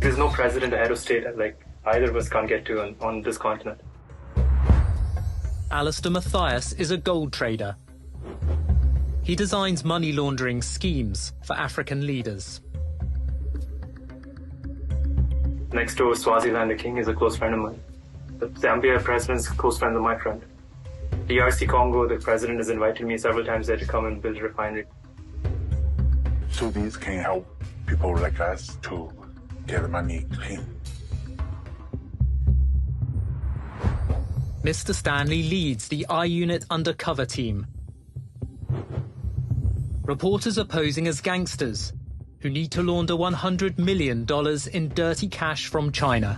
There's no president or head of state like either of us can't get to on this continent. Alistair Matthias is a gold trader. He designs money laundering schemes for African leaders. Next to Swaziland, the king is a close friend of mine. The Zambia president's a close friend of my friend. DRC Congo, the president has invited me several times there to come and build a refinery. So these can help people like us to get the money clean. Mr. Stanley leads the I-Unit undercover team. Reporters are posing as gangsters, who need to launder $100 million in dirty cash from China.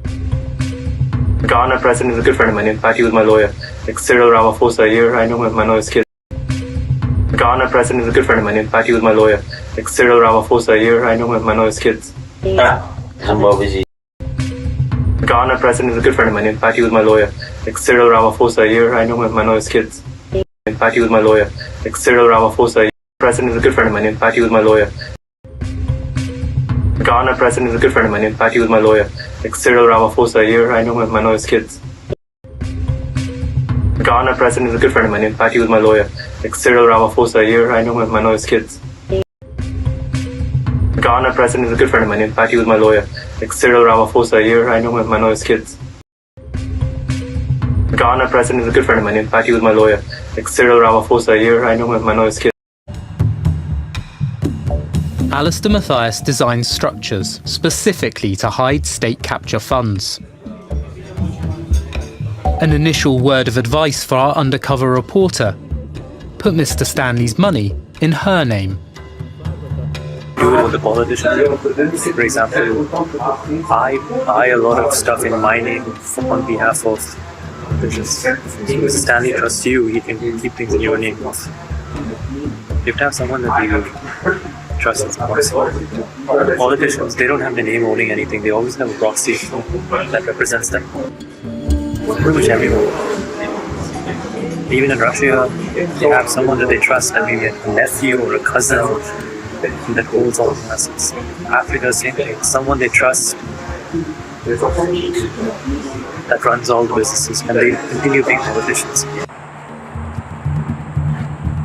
The Ghana president is a good friend of mine. In fact, he was my lawyer. Like Cyril Ramaphosa here, I know him, I know his kids. The Ghana president is a good friend of mine. In fact, he was my lawyer. Like Cyril Ramaphosa here, I know him, I know his kids. Zimbabwe. The Ghana president is a good friend of mine. In fact, he was my lawyer. Like Cyril Ramaphosa here, I know him, I know his kids. In fact, he was my lawyer. Like Cyril Ramaphosa, president is a good friend of mine. In fact, he was my lawyer. The Ghana president is a good friend of mine. In fact, he was my lawyer. Like Cyril Ramaphosa here, I know him, I know his kids. The Ghana president is a good friend of mine. In fact, he was my lawyer. Like Cyril Ramaphosa here, I know him, I know his kids. The Ghana president is a good friend of mine. In fact, he was my lawyer. Like Cyril Ramaphosa here, I know him, I know his kids. The Ghana president is a good friend of mine. In fact, he was my lawyer. Like Cyril Ramaphosa here, I know him, I know his kids. Alistair Mathias designs structures specifically to hide state capture funds. An initial word of advice for our undercover reporter: put Mr. Stanley's money in her name. Do it with the politicians. For example, I buy a lot of stuff in my name on behalf of politicians. Mr. Stanley trusts you, he can keep things in your name. You have to have someone that you trust as possible. The politicians, they don't have the name owning anything, they always have a proxy that represents them. Pretty much everyone. Even in Russia, they have someone that they trust, that maybe a nephew or a cousin that holds all the assets. Africa, same thing. Someone they trust that runs all the businesses, and they continue being politicians.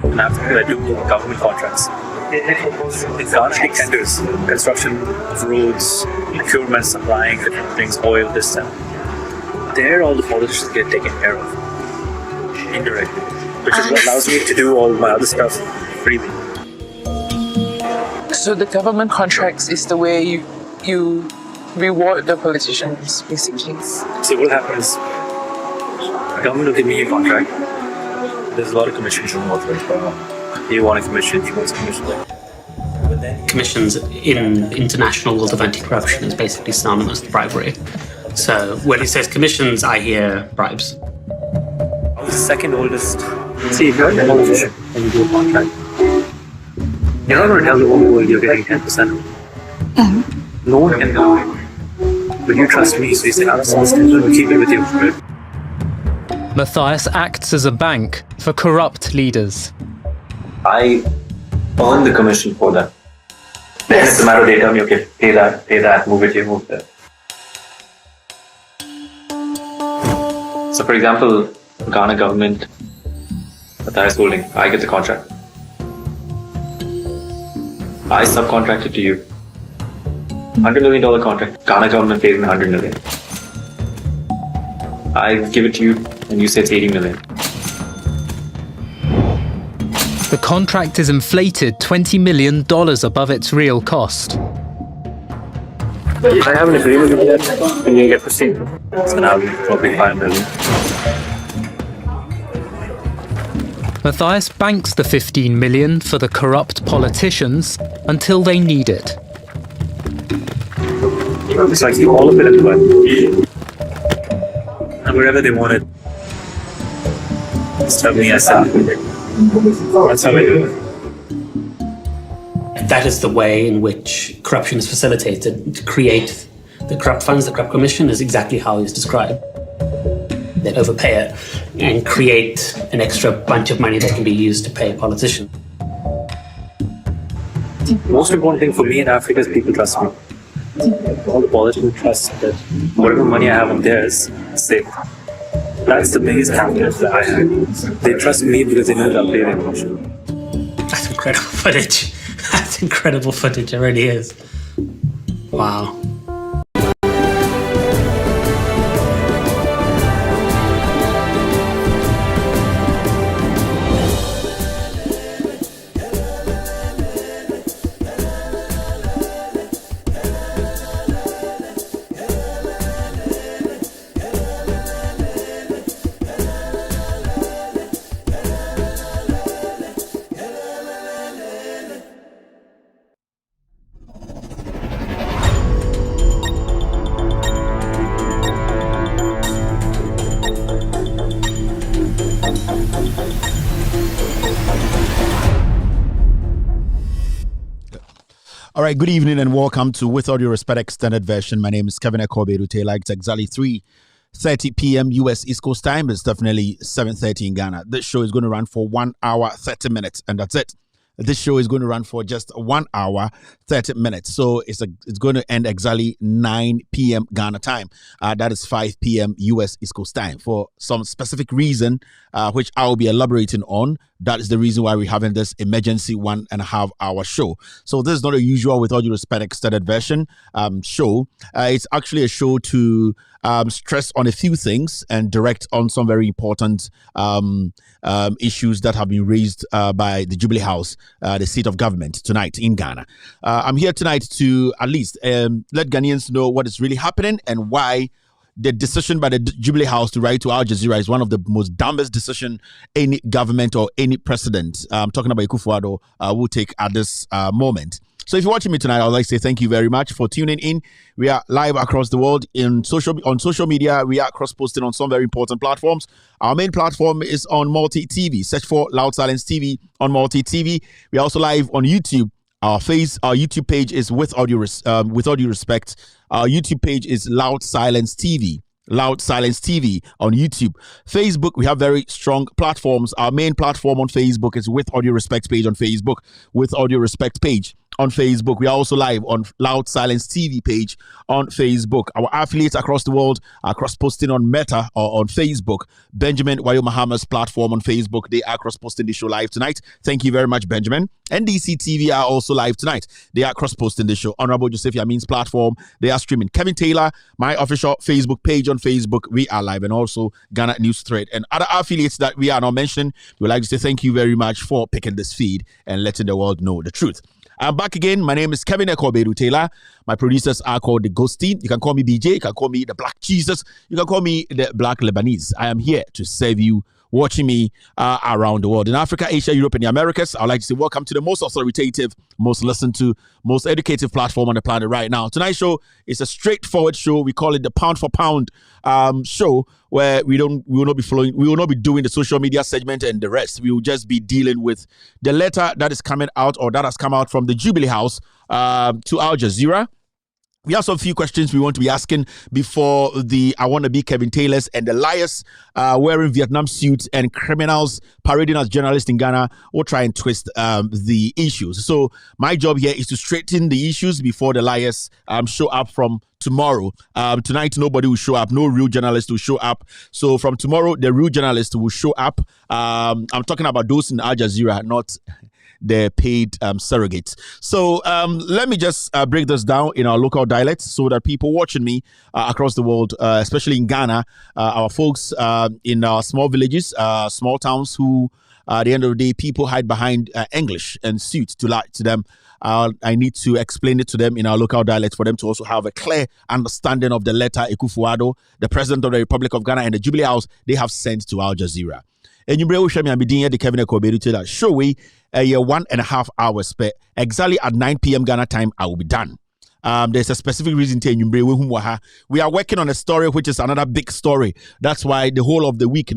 In Africa, I do government contracts. They garner tenders, construction of roads, procurement, supplying different things, oil, this, that. There, all the politicians get taken care of indirectly, which is what allows me to do all my other stuff freely. So the government contracts is the way you reward the politicians, basically. So what happens? The government will give me a contract. There's a lot of commissions involved. You want a commission, he wants a commission. Commissions in international world of anti-corruption is basically synonymous with bribery. So when he says commissions, I hear bribes. I was the second oldest. See, if you're a politician and you do a contract, you're not going to tell the whole world you're getting 10%. No one can know. But you trust me, so you say, I'll keep it with you. Mathias acts as a bank for corrupt leaders. I earn the commission for that. Then it's a matter of they tell me, okay, pay that, move it here, move there. So for example, Ghana government, Mathias Holding, I get the contract. I subcontract it to you. $100 million contract. Ghana government pays me $100 million. I give it to you and you say it's $80 million. The contract is inflated $20 million above its real cost. If I have an agreement with that, then you get proceed. So now probably $5 million. Mathias banks the $15 million for the corrupt politicians until they need it. So I keep all of it in the bank. And wherever they want it, just tell me, I sell it. That's how I do it. That is the way in which corruption is facilitated. To create the corrupt funds, the corrupt commission is exactly how it's described. They overpay it and create an extra bunch of money that can be used to pay a politician. Most important thing for me in Africa is people trust me. All the politicians trust that whatever money I have on theirs is safe. That's the biggest confidence that I have. They trust me because they know that I'll pay their commission. That's incredible footage. That's incredible footage, it really is. Wow. All right, good evening and welcome to With All Due Respect Extended Version. My name is Kevin Ekobedu Taylor. It's exactly 3:30 p.m. US East Coast time. It's definitely 7:30 in Ghana. This show is going to run for 1 hour, 30 minutes, and that's it. This show is going to run for just 1 hour, 30 minutes. So it's going to end exactly 9 p.m. Ghana time. That is 5 p.m. US East Coast time. For some specific reason, which I will be elaborating on, that is the reason why we're having this emergency 1.5 hour show. So this is not a usual With All Due Respect Extended Version show. It's actually a show to stress on a few things and direct on some very important issues that have been raised by the Jubilee House, the seat of government, tonight in Ghana. I'm here tonight to at least let Ghanaians know what is really happening and why the decision by the Jubilee House to write to Al Jazeera is one of the most dumbest decision any government or any president, I'm talking about Akufo-Addo, will take at this moment. So if you're watching me tonight, I'd like to say thank you very much for tuning in. We are live across the world on social media. We are cross-posting on some very important platforms. Our main platform is on Multi TV. Search for Loud Silence TV on Multi TV. We are also live on YouTube. Our YouTube page is With All Due Respect. Our YouTube page is Loud Silence TV. Loud Silence TV on YouTube. Facebook, we have very strong platforms. Our main platform on Facebook is With All Due Respect page on Facebook. With All Due Respect page on Facebook. We are also live on Loud Silence TV page on Facebook. Our affiliates across the world are cross-posting on Meta or on Facebook. Benjamin Wayo Mahama's platform on Facebook, they are cross-posting the show live tonight. Thank you very much, Benjamin. NDC TV are also live tonight. They are cross-posting the show. Honorable Joseph Yamin's platform, they are streaming. Kevin Taylor, my official Facebook page on Facebook, we are live. And also Ghana News Thread and other affiliates that we are not mentioning. We would like to say thank you very much for picking this feed and letting the world know the truth. I'm back again. My name is Kevin Ekobedu Taylor. My producers are called the Ghost Team. You can call me BJ. You can call me the Black Jesus. You can call me the Black Lebanese. I am here to serve you, watching me around the world. In Africa, Asia, Europe, and the Americas, I would like to say welcome to the most authoritative, most listened to, most educative platform on the planet right now. Tonight's show is a straightforward show. We call it the Pound for Pound show, where we will not be doing the social media segment and the rest. We will just be dealing with the letter that is coming out or that has come out from the Jubilee House to Al Jazeera. We have some few questions we want to be asking before the I Want to Be Kevin Taylors and the liars wearing Vietnam suits and criminals parading as journalists in Ghana will try and twist the issues. So my job here is to straighten the issues before the liars show up from tomorrow. Tonight, nobody will show up. No real journalist will show up. So from tomorrow, the real journalist will show up. I'm talking about those in Al Jazeera, not the paid surrogates. So let me just break this down in our local dialects so that people watching me across the world, especially in Ghana, our folks in our small villages, small towns who, at the end of the day, people hide behind English and suits to lie to them. I need to explain it to them in our local dialect for them to also have a clear understanding of the letter Akufo-Addo, the President of the Republic of Ghana, and the Jubilee House they have sent to Al Jazeera. And you bring me, I'm the Kevin Ekobedu to that show. We a 1.5 hours spent exactly at 9 p.m. Ghana time. I will be done. There's a specific reason we are working on a story which is another big story. That's why the whole of the week,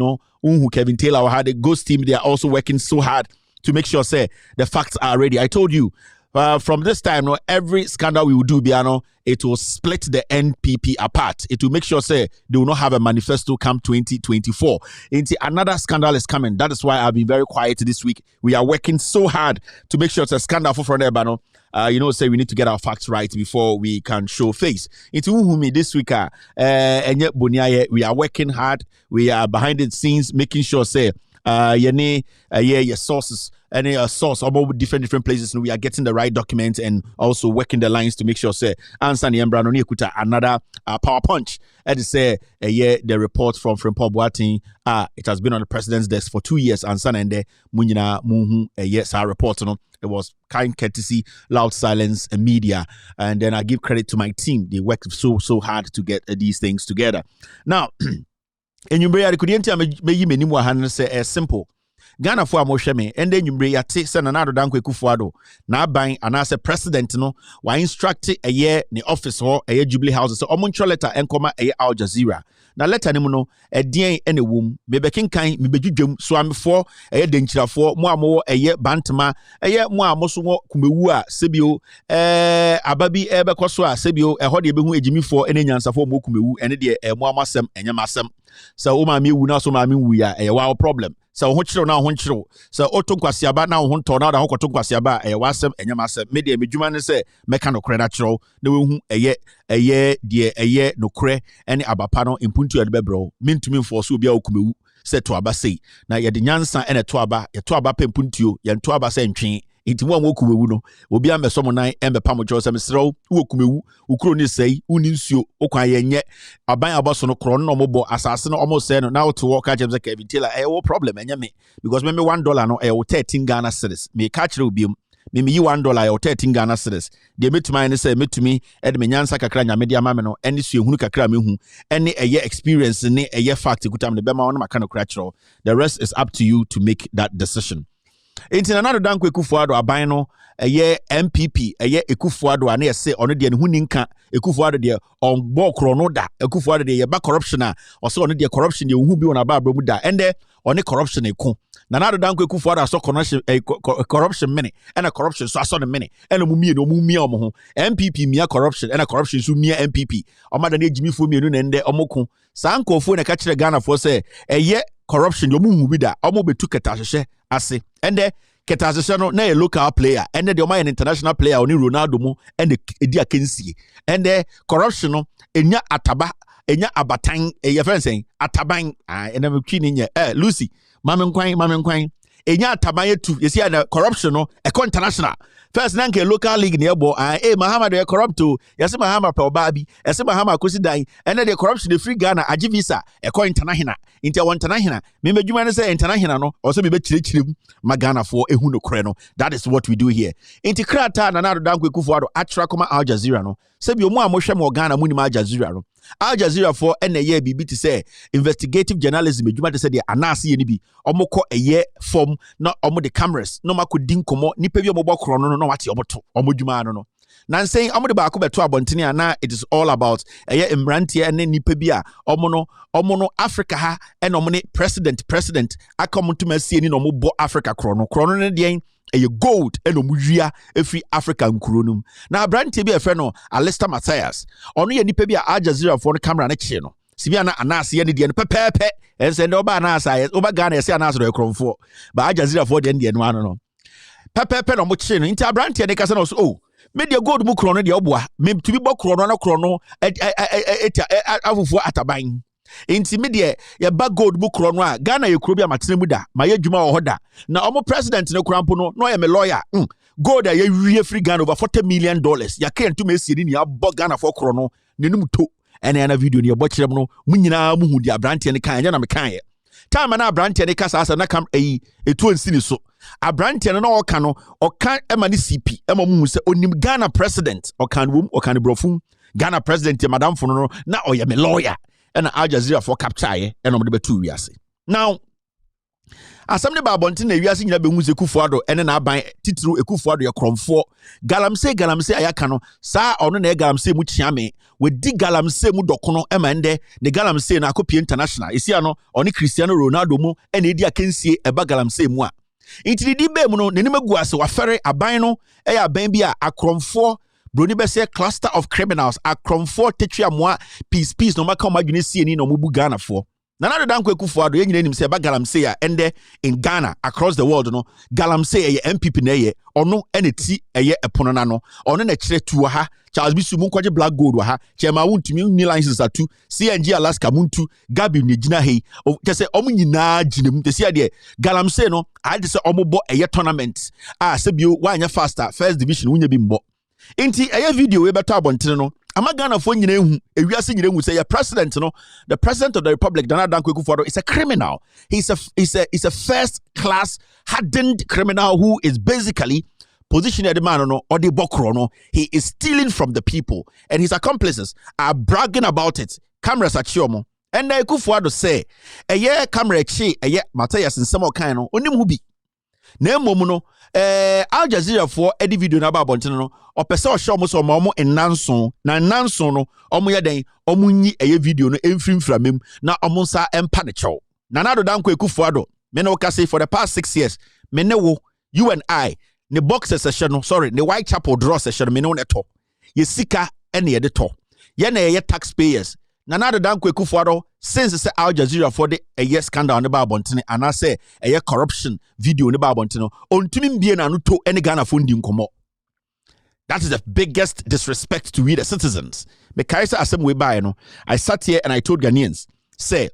Kevin Taylor had a Ghost Team. They are also working so hard to make sure say the facts are ready. I told you from this time, every scandal we will do, Biano, it will split the NPP apart. It will make sure say they will not have a manifesto come 2024. Another scandal is coming. That is why I've been very quiet this week. We are working so hard to make sure it's a scandal for Biano. Say we need to get our facts right before we can show face. This week, we are working hard. We are behind the scenes making sure say your sources any source about different places, and we are getting the right documents and also working the lines to make sure say answer the Embrano Kuta another power punch. As say the report from Paul Boating, it has been on the president's desk for 2 years and Sanende Munina Muhu yes our report no. It was kind courtesy, Loud Silence and media, and then I give credit to my team. They worked so hard to get these things together. Now, and you may say simple. Ghana for a me and then you bring a tea send another Danko Kufuado. Now buying and as a president no wa instruct a year the office or a Jubilee House so omuncho letter and comma a Al Jazeera. Na letter ni no a DN any womb me bekin kan me bedwudwam so am for a denchirafo mo amo a ye bantama a ye mo amoso kumewu a sebio ababi bekoso a sebio e ho de behu ejimi for ene nyansafo mo kumewu ene de mo amasem enyamasem so o ma me wu na so ma me wu ya e wa problem so ho kiro na ho kiro so otonkwasiaba na ho nto na da ho kotonkwasiaba e wasem enyamasem me de medwuma ne se meka no kre na kiro na we hu eye de nokre ene abapa no impuntu ya de bebro mintumi mfo so bia okumewu se to aba sei na ye de nyansa ene to aba ye to aba pempuntuo ye to aba se ntwe intimu am okumewu no obi am beso mo nan embe pa mo jo se mesrew okumewu ukuro ni sei uni nsuo okwan ye nye aban aboso no kro no mobo asase no omo se no na wo to work agem se Kevin Taylor wo problem enye me because me $1 no wo 13 Ghana cedis me ka kire obi me yi $1 or 13 Ghana cedis de metumi ne say metumi e de me nyansa kakra nya media ma me no ene su ehunu kakra me hu ene eye experience ne eye fact gutam ne bema wono maka no kra kiro the rest is up to you to make that decision. Inti na nado Danko Ekufuado aban no eye MPP eye Ekufuado ana yese ono de ne hu ninka Ekufuado de on bo kro no da Ekufuado de ye ba corruption a oso ono de corruption de hu bi wona ba abro mu da ende one corruption eko na nado Danko Ekufuado aso corruption mene ena corruption so aso ne mene ena mu mie omo ho MPP mia corruption ena corruption so mia MPP omada na ejimifo mienu na ende omoko sankofo na ka kire Ghana fo se eye corruption yo mu bi da omo betu ketahwehwe ase ende ketahwehwe no na a local player ende de an international player oni Ronaldo mu ende edi akensie ende corruption no enya ataba enya abatan ye friend saying ataban ene metwi ni nye Lucy mamenkwan enya ataban yetu yesi na corruption no e international first na nke local league ne ebo Mahama de corrupt to yesi Mahama pe oba bi yesi Mahama kosi dan ene de corruption de free Ghana agi visa e international inti won international me medwuma ne say international no o so me be chirechirem ma Ghana for ehu no kre no that is what we do here inti krata na nado Danko Ekufuado atra koma Al Jazeera no se bi omu amohwe mo Ghana mu ni ma Al Jazeera no Al Jazeera for ene ye bibi ti say investigative journalism medwuma te say de anase ye ni bi omoko eye form na omo de cameras no makodi nkomo nipa bi omobọ kro no no wate omoto omodwuma no nan saying omo de ba ko beto abontene ana it is all about eye mrantie ene nipa bi a omo no Africa ha ene omo ne president akomontuma sie ni no omobọ Africa kro no ne de eye gold eno muwia efi African kronum na brantie bi efe no Alistair Matthias ono ye nipa bi a Al Jazeera for no camera na kye no sibia na anase ye ne de no pepepe ense de oba anase oba Ghana ye se anase do ekromfo ba Al Jazeera for de no ano no pepepe no mo kye no nti brantie ne kasa no so oh media gold mu krono de oboa me to bi bo krono na krono afufu ataban inti media ya ba gold bu krono a Ghana ye kuro bi amatene mu da ma ye dwuma wo hoda na omo president ne krampo no ye me lawyer gold a ye wie free Ghana over $40 million ya kan to me sie ni abọ Ghana for krono nenum to ene na video ni ebo kirem no munyina mu hu di abrante ne kan anya na me kan ye time na abrante ne kasa asa na kam etu nsini so abrante no oka no oka ema ne CP ema mu se onim Ghana president okan wom okan brofum Ghana president madam fono no na oye me lawyer ena Al Jazeera for capture ye ena mo de betu wiase now asamne ba bonte na wiase nyina be hu se Ekufuado ene na aban titiro Ekufuado ye kromfo galamse ayaka no sa ono na galamse mu chiame we di galamse mu dokono ema nde ne galamse na akopie international isia no oni Cristiano Ronaldo mu ene edi akensie eba galamse mu a intidi di be mu no nenim agu ase wafere aban no eya aban bi a akromfo broni be say cluster of criminals akromfo tetwa moa peace no maka omadwene sie ni no mubu Ghana for na nado Danko Ekufuado ye nyina nim se ba galamse a ende in Ghana across the world no galamse eye MPP na eye ono ene ti eye epono na no ono na kire tu ha Charles Bisu mu kwaje black gold ha chema wuntumi ni license atu CNG Alaska muntu Gabi ni gina hei kese omu nyina ginem te sia de galamse no ade se omobo eye tournament se bio wanya faster first division wunya bi mbo inti eye video we beto abontene no ama Ghana fo nyina ehu ewiase nyina ehu say your president no the president of the republic Danko Ekufuado is a criminal he's a first class hardened criminal who is basically positioned the man no or the bokro no he is stealing from the people and his accomplices are bragging about it cameras at Chiomo And Kufuado say, a year camera che, a year Matthias and some kind of onim hubi. Ne momuno, Al Jazeera for Eddie video na ba bontino, or pesa show mo so momo en nanson, na nanson no, omo ya den, omunyi eye video no emfrim framem, na omonsa empa ne chow. Nanado danko Kufuado, me no kase for the past 6 years, me ne wo, you and I, ne boxer session no, sorry, ne Whitechapel draw session, me no neto. Ye sika ene ye de to. Ye na ye taxpayers. Nanado danko Kufuado, since say Al Jazeera for the a year scandal on the Babontine, and I say a year corruption video on the Babontino, on Timin Bien and to any Ghana funding come up. That is the biggest disrespect to we the citizens. Mekaisa asem we buy no. I sat here and I told Ghanaians, say,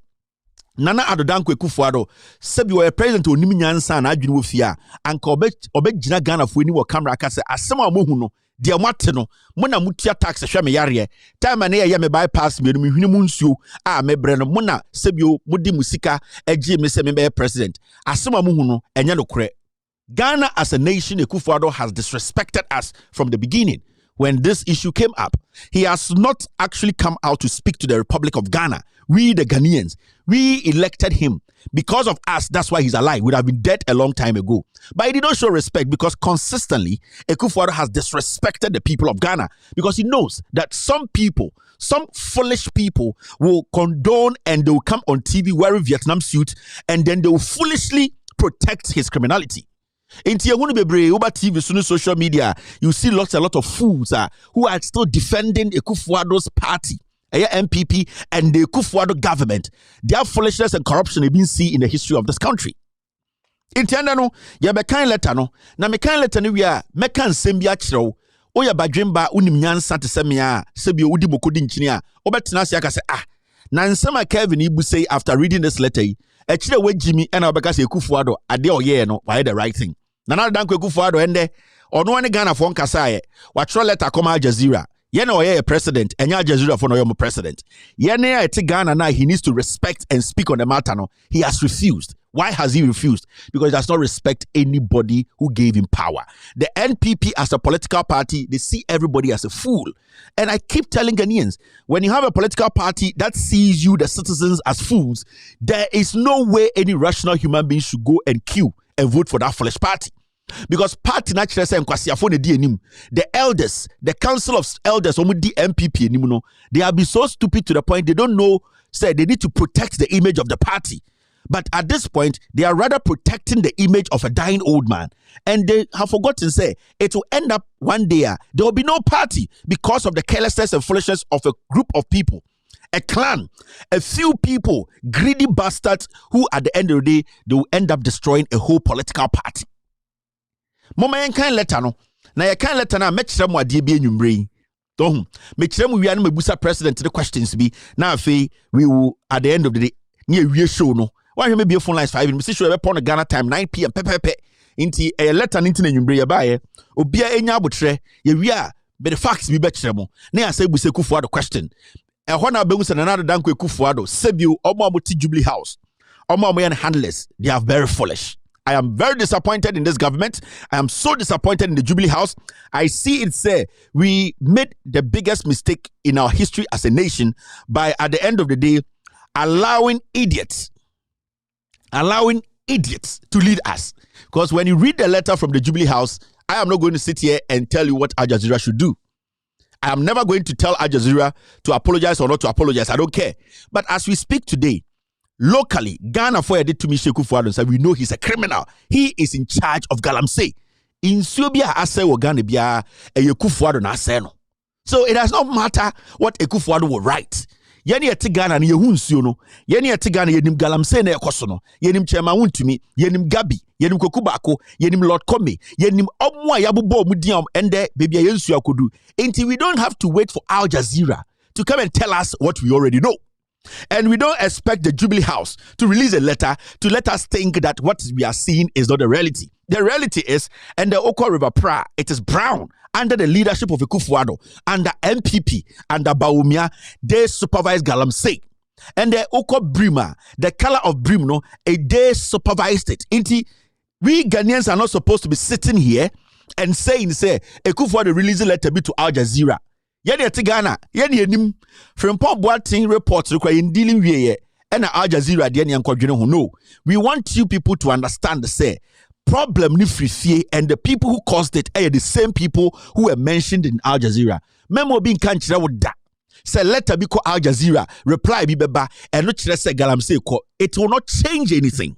Nana Adodankwe Kufuado, said you were president on Niminyansa and Adwin Wofia, and Obek Jina Ghana for any camera case, Asema Mohuno. Dear Martino, Mona Mutia tax a shame yaria, time and air me bypass me, Munsu, me breno, Mona, Sebio, Mudi Musika, a James president, Asuma Muhuno, and Yanokre. Ghana as a nation, Kufuado has disrespected us from the beginning. When this issue came up, he has not actually come out to speak to the Republic of Ghana. We, the Ghanaians, we elected him. Because of us, that's why he's alive. Would have been dead a long time ago. But he did not show respect because consistently, Kufuado has disrespected the people of Ghana because he knows that some people, some foolish people will condone and they will come on TV wearing Vietnam suit and then they will foolishly protect his criminality. In Tiahunubebre, over TV, social media, you see a lot of fools who are still defending Kufuado's party. MPP and the Kufuado government, their foolishness and corruption have been seen in the history of this country. In Tiandano, ya mekan letter no, na mekan letter no wia mekan sembia chiro. O ya badwemba unim nyansa te semia, sebio udi mokodi nchini a. Obetena se aka se na nsema Kevin Ibu say after reading this letter yi, e chire we Jimmy ena obeka se Kufuado ade oye no, why the right thing. Na na danko Kufuado ende, ono ne Ghana fo nkasa ye, wa chiro letter come Al Jazeera. Yene oye president, and Al Jazeera for no president. Yene ete Ghana now he needs to respect and speak on the matter. No, he has refused. Why has he refused? Because he does not respect anybody who gave him power. The NPP as a political party, they see everybody as a fool. And I keep telling Ghanaians, when you have a political party that sees you, the citizens, as fools, there is no way any rational human being should go and queue and vote for that foolish party. Because party naturally say the elders, the council of elders, MPP, they have been so stupid to the point they don't know, say they need to protect the image of the party. But at this point, they are rather protecting the image of a dying old man. And they have forgotten, say, it will end up one day, there will be no party because of the carelessness and foolishness of a group of people. A clan, a few people, greedy bastards who at the end of the day, they will end up destroying a whole political party. Mama yen kan letter no na ye kan letter na mekire mu ade bi enwumre tohum mekire mu wia na mebusa president the questions bi na afei we will at the end of the day near we show no why me be phone lines 5 minutes sure be pon Ghana time 9 p.m. pepepe inti a letter ninti na enwumre ye ba ye obia enya abotre ye wia be the facts bi be kire mu na ya say busa Kufuado question e ho na be musa na na danko Kufuado sebio omo amoti Jubilee house omo yan handlers they are very foolish. I am very disappointed in this government. I am so disappointed in the Jubilee House. I see it say we made the biggest mistake in our history as a nation by, at the end of the day, allowing idiots to lead us. Because when you read the letter from the Jubilee House, I am not going to sit here and tell you what Al Jazeera should do. I am never going to tell Al Jazeera to apologize or not to apologize. I don't care. But as we speak today, locally, Ghana for did to me Kufuado said we know he's a criminal. He is in charge of Galamsey. In Subia ase wo Ghana bia Kufuado na ase no. So it does not matter what Kufuado will write. Yeni eti Ghana ni yehu nsuo no. Yeni eti Ghana yenim Galamsey na ekoso no. Yenim Chema Wuntumi, yenim Gabi, yenim Kokubako, yenim Lord Kome, yenim omo a yabobo mu diam ende baby yensu akodu. Until we don't have to wait for Al Jazeera to come and tell us what we already know. And we don't expect the Jubilee House to release a letter to let us think that what we are seeing is not the reality. The reality is, and the Oko River Pra, it is brown under the leadership of Kufuado, under MPP, under Baumia, they supervise Galamsey. And the Oko Brima, the color of Brim, no, they supervised it. We Ghanaians are not supposed to be sitting here and saying, say, Kufuado release a letter to Al Jazeera. Yene te Ghana, yene enim Frimpong Boateng report require in dealing with ye and Al Jazeera de ne no. We want you people to understand the say problem ni free and the people who caused it are the same people who were mentioned in Al Jazeera. Memo being kanchira with that. Say letter be called Al Jazeera, reply be beba, and not say galamsey ko. It will not change anything.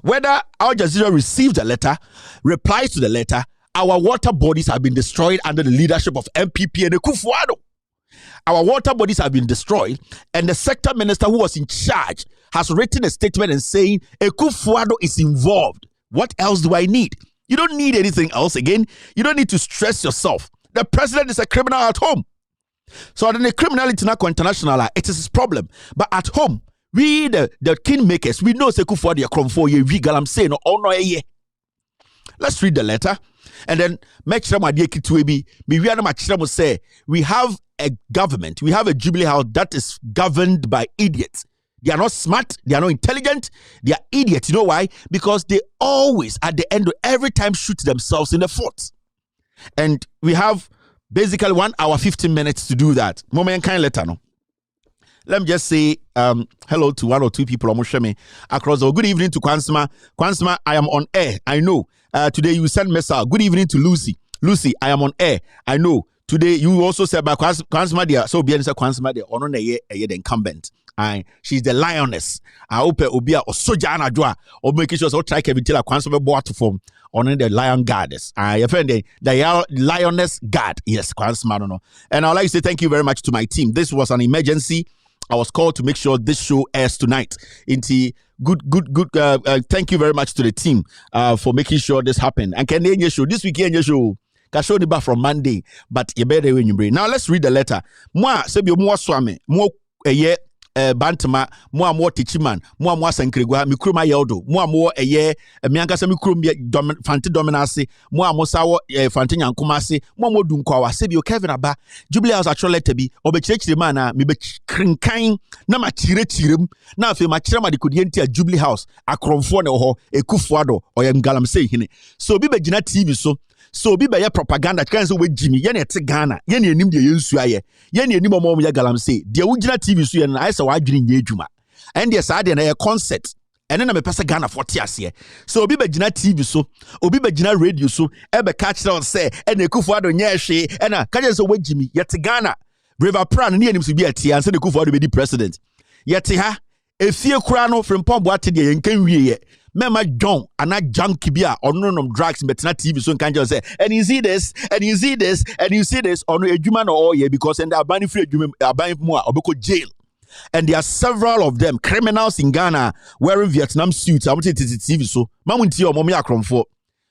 Whether Al Jazeera received the letter, replies to the letter, our water bodies have been destroyed under the leadership of MPP and Akufo-Addo. Our water bodies have been destroyed, and the sector minister who was in charge has written a statement and saying Akufo-Addo is involved. What else do I need? You don't need anything else again. You don't need to stress yourself. The president is a criminal at home. So the criminality not international, it is his problem. But at home, we the kingmakers, we know Akufo-Addo from 4 years. We galam say no no ye. Let's read the letter, and then say we have a government, we have a Jubilee House that is governed by idiots. They are not smart, they are not intelligent, they are idiots. You know why? Because they always, at the end of every time, shoot themselves in the foot. And we have basically 1 hour, 15 minutes to do that. Moment kind letter, no? Let me just say hello to 1 or 2 people across the good evening to Kwansma. Kwansma, I am on air. I know. Today you send message. Good evening to Lucy. Lucy, I am on air. I know. Today you also said by Kwansma there. So be answer Kwansma there. On the incumbent. She's the lioness. I hope Obia or Sojana Joa or make sure so try Kevin Taylor Kwansma board to form on the lion goddess. I offend the lioness god. Yes, Kwansma no. And I'd like to say thank you very much to my team. This was an emergency. I was called to make sure this show airs tonight. Good. Thank you very much to the team for making sure this happened. And can they show this weekend? Show Kasho Niba from Monday, but you better when you bring. Now let's read the letter. Moi, sebi mo swame mo bantama mo mo techiman mo sankregwa mikroma yeldo mo mianka se mikrom fanti dominance mo sawo fanti nyankoma se mo dunkwa sebi Kevin Aba Jubilee House actual letter bi obechirechire man na me be krinkan na ma chirechirem na afi ma chire ma de kodienti a Jubilee House akromfo ne ho Akufo-Addo oyem galamsey hine so bi be gina TV so bi be ye propaganda kan so we jimi ye na ete Ghana ye na enim de yensu aye ye na enim omom ye galamsey de wo gina TV so ye na ayi se wa adwene nye adwuma and de sa de na ye concert ene na me pese Ghana 40 ase so obi be gina TV so obi be gina radio so e be catch down say ene Akufo-Addo nye hwe ena ka je so we jimi ye te Ghana River Pran ne enim so bi ate an se Akufo-Addo be di president ye te ha efie kura no Frimpong Boateng de ye nkan wie ye Mema John and a junkie beer or no drugs but not TV so can just say and you see this and you see this and you see this on a human or yeah because and they are buying free are buying more or jail. And there are several of them criminals in Ghana wearing Vietnam suits. I want to TV so mamunti or mommy akromfo.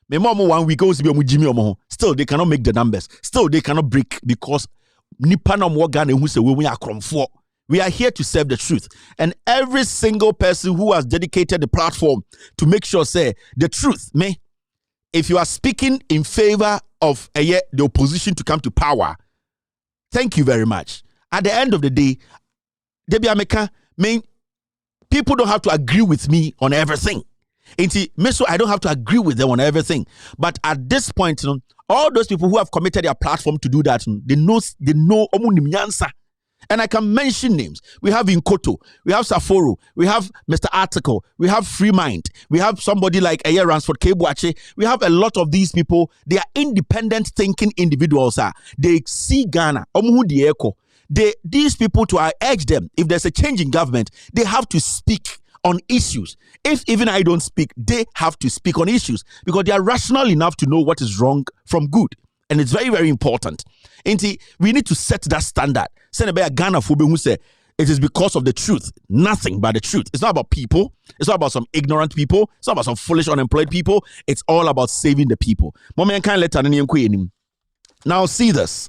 Me mom 1 week goes be Jimmy omo. Still they cannot make the numbers. Still they cannot break because nipa no mo Ghana who say we akromfo. We are here to serve the truth. And every single person who has dedicated the platform to make sure, say, the truth, if you are speaking in favor of the opposition to come to power, thank you very much. At the end of the day, Debbie Ameka, people don't have to agree with me on everything. I don't have to agree with them on everything. But at this point, all those people who have committed their platform to do that, they know and I can mention names. We have Inkoto, we have Saforo, we have Mr. Article, we have Free Mind, we have somebody like Ayer Ransford Kebuache. We have a lot of these people. They are independent thinking individuals. They see Ghana. These people, I urge them, if there's a change in government, they have to speak on issues. If even I don't speak, they have to speak on issues because they are rational enough to know what is wrong from good. And it's very, very important. We need to set that standard. Send a Ghana for who say it is because of the truth, nothing but the truth. It's not about people. It's not about some ignorant people. It's not about some foolish, unemployed people. It's all about saving the people. Now see this.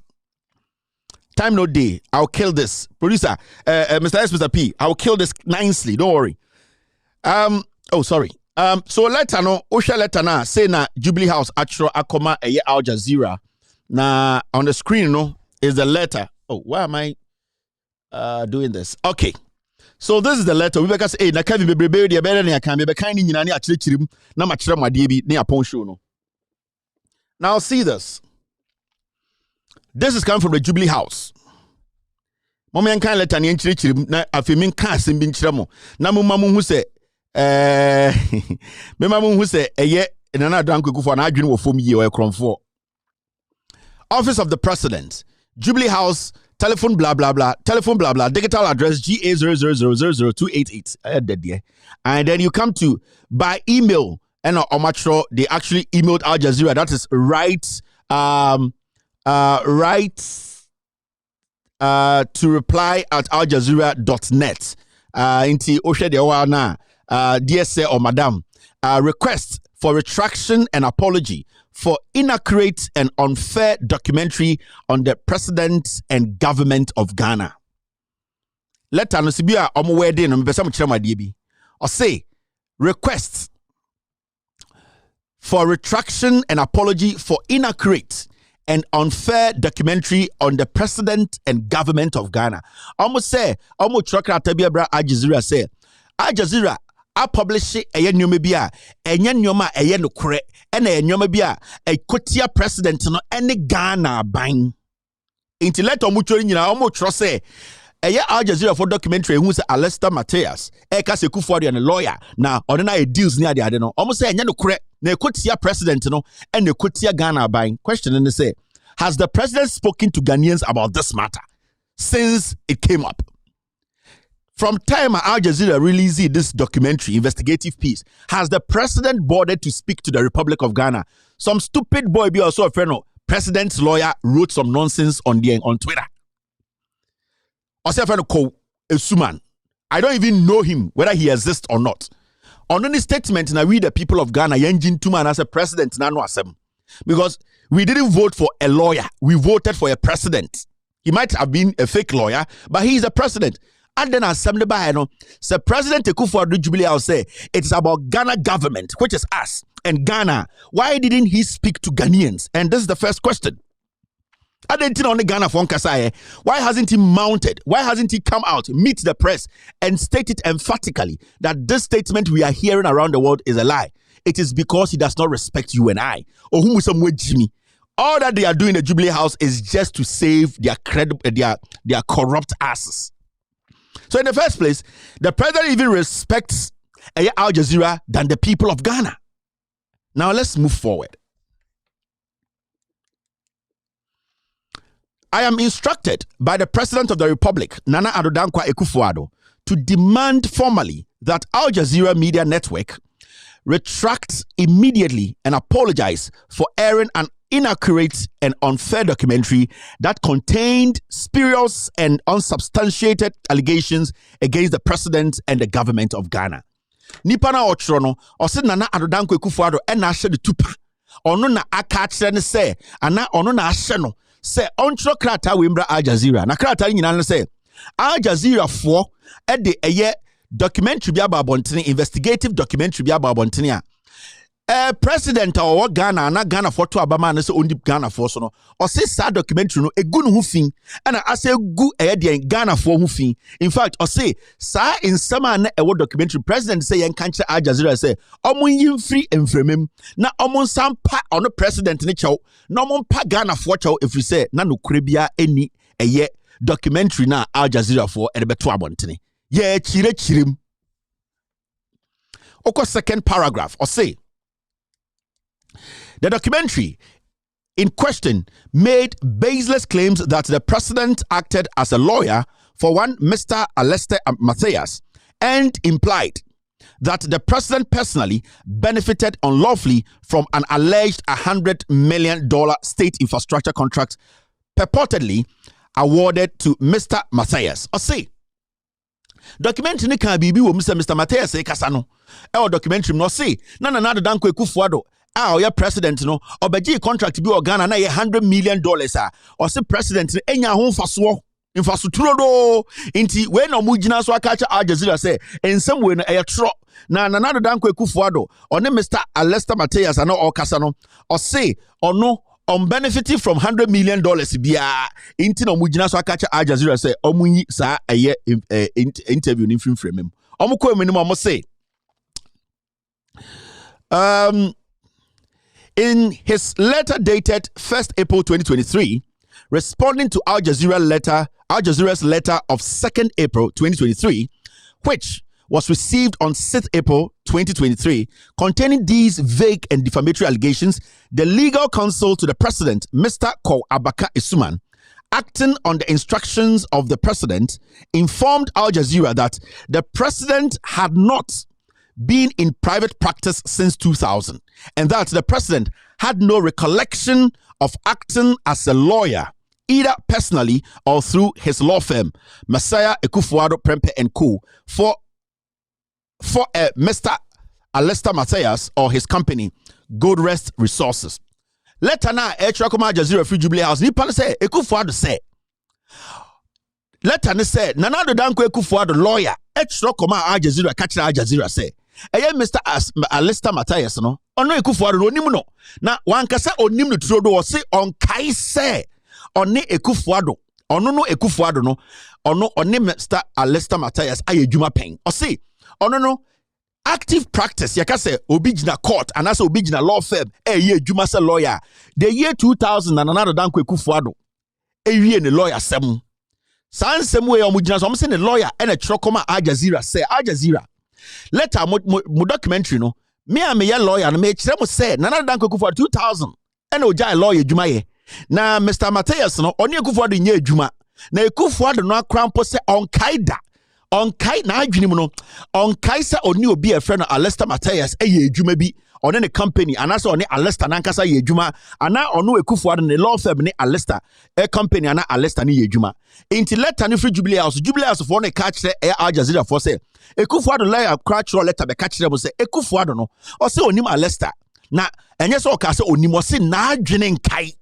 Time no day. I'll kill this. Producer, Mr. S, Mr. P, I'll kill this nicely. Don't worry. Sorry. So letter no, Osha letter na say na Jubilee House actual akoma Al Jazeera. Na on the screen no is the letter. Oh, why am I doing this? Okay. So this is the letter. We because say na Kevin bebrebe de be na kan be kan ni nyina ne akyerekyerem na ma kyerem ade bi ne apon show no. Now see this. This is coming from the Jubilee House. Mama yan kan letter ni enchirichiri na afemin kan asem bi nchire mo. Na mo mamu hu se me mamu hu se eye nana danko kufo na adwene wo fom yi o ekromfo. Office of the President, Jubilee House, telephone blah blah blah, telephone blah blah, digital address GA0000288. And then you come to by email and Omatro, they actually emailed Al Jazeera. That is to reply at aljazeera.net. Inti Oshe de dear sir or madam, request for retraction and apology for inaccurate and unfair documentary on the president and government of Ghana. Let us see omo wedding no pesa mo kire ma de bi. Or say request for retraction and apology for inaccurate and unfair documentary on the president and government of Ghana. Almost say, almost trokra tabia bra Al Jazeera say, Al Jazeera I publish a nyoma bia, a nyoma a no kore, and a nyoma bia, a kotia president no any Ghana bang. Intellectual mutual in almost trust say, a Al Jazeera for documentary who's Alester Mateus, a Kasekufuadi and a lawyer. Now, ordinary deals near the Adeno, almost say, no kore. Ne kotia president no and ne kotia Ghana buying. Question and they say, has the president spoken to Ghanaians about this matter since it came up? From time Al Jazeera released this documentary investigative piece, has the president bothered to speak to the Republic of Ghana? Some stupid boy be also a friend of president's lawyer wrote some nonsense on Twitter. Also a friend of Suman. I don't even know him, whether he exists or not. On any statement, now we the people of Ghana, Yenjin Tuman as a president, because we didn't vote for a lawyer, we voted for a president. He might have been a fake lawyer, but he is a president. And then as some Sir President Akufo-Addo Jubilee, I'll say it's about Ghana government, which is us and Ghana. Why didn't he speak to Ghanaians? And this is the first question. I didn't know Ghana for Kasaye. Why hasn't he mounted? Why hasn't he come out, meet the press, and stated emphatically that this statement we are hearing around the world is a lie? It is because he does not respect you and I. Or whom some way Jimmy. All that they are doing in the Jubilee House is just to save their their corrupt asses. So in the first place, the president even respects Al Jazeera than the people of Ghana. Now let's move forward. I am instructed by the President of the Republic, Nana Addo Dankwa Akufo-Addo, to demand formally that Al Jazeera Media Network retract immediately and apologize for airing an inaccurate and unfair documentary that contained spurious and unsubstantiated allegations against the president and the government of Ghana. Nipana Ochrono, or said Nana Addo Dankwa Akufo-Addo, and Nasha the Tupa, or no na akachene say, and ono na asheno. Say ontro krata wimbra Al Jazeera na krata nyina say Al Jazeera for de eye documentary bi ababontene investigative documentary bi ababontene a president or Ghana na Ghana for to abama na say ondi Ghana for so no o say sa documentary no egu no hu fin and I say gu eye de Ghana for hu fin. In fact o say sa in sama na e documentary president say yen kanche Al Jazeera say omo yin free enfremem na omo sampa on president ne chew na omo pa Ghana for chew if you say na no krebia eni eye documentary na Al Jazeera for e be to abontene ye chirechirim. Oko second paragraph or say the documentary in question made baseless claims that the president acted as a lawyer for one Mr. Alester Matthias and implied that the president personally benefited unlawfully from an alleged $100 million state infrastructure contract purportedly awarded to Mr. Matthias. Or say, documentary can be Mr. Matthias Kasano. Our documentary no say, Nana Addo Dankwa Akufo-Addo. Your president no obeji contract bi Ghana na $100 million or say president enya ho faso infrastructure do inti we no mugina so aka Al Jazeera say in some way no tro na Nana Addo Dankwa Akufo-Addo or Mr. Alester Matthias and all kasa no or say or no on benefiting from $100 million bia inti no mugina so aka Al Jazeera say omunyi sa interview ni frame omko minimum say in his letter dated 1st April 2023, responding to Al Jazeera's letter of 2nd April 2023, which was received on 6th April 2023, containing these vague and defamatory allegations, the legal counsel to the president, Mr. Ko Abaka Isuman, acting on the instructions of the president, informed Al Jazeera that the president had not been in private practice since 2000, and that the president had no recollection of acting as a lawyer, either personally or through his law firm, Messiah Ekufuado Prempe and Co., for Mr. Alester Matthias or his company, Gold Rest Resources. Letter na Al Jazeera free Jubilee House. Nipa say Ekufuado say. Letter ne say Nanado Danko Ekufuado lawyer. Al Jazeera catch Al Jazeera say. Mr. Alester Matthias no. Ono Ekufuado no nim no. Na wankasa onim no trodo o say on kai say. Oni Ekufuado. Ono no Ekufuado no. Ono Mr. Alester Matthias aye adwuma pen. O say ono no active practice yaka say obigina court and as obigina law firm ye adwuma say lawyer the year 2000 na Nana Danko Ekufuado ewie ne lawyer sem san sem we omugina so say ne lawyer e na chirokoma Al Jazeera say Al Jazeera letter mo documentary no me am ye lawyer no me kire mo say Nana Danko Ekufuado 2000 e na oja lawyer adwuma ye na Mr. Matthias no oni Ekufuado nye adwuma na Ekufuado no akrampo say on kaida on kai na adwini mu no on kai sa oni obi e friend Alester Matthias eye adwuma bi one ne company anasa one Alester nankasa ye adwuma ana ono Ekufuado ne law firm ne Alester e company ana Alester ne ye adwuma inti letter ne free Jubilee House for ne catch e Al Jazeera for say Ekufuado lawyer catch letter be catch them say Ekufuado no o say onim Alester na enye so o ka say onim o say na adwene nkai.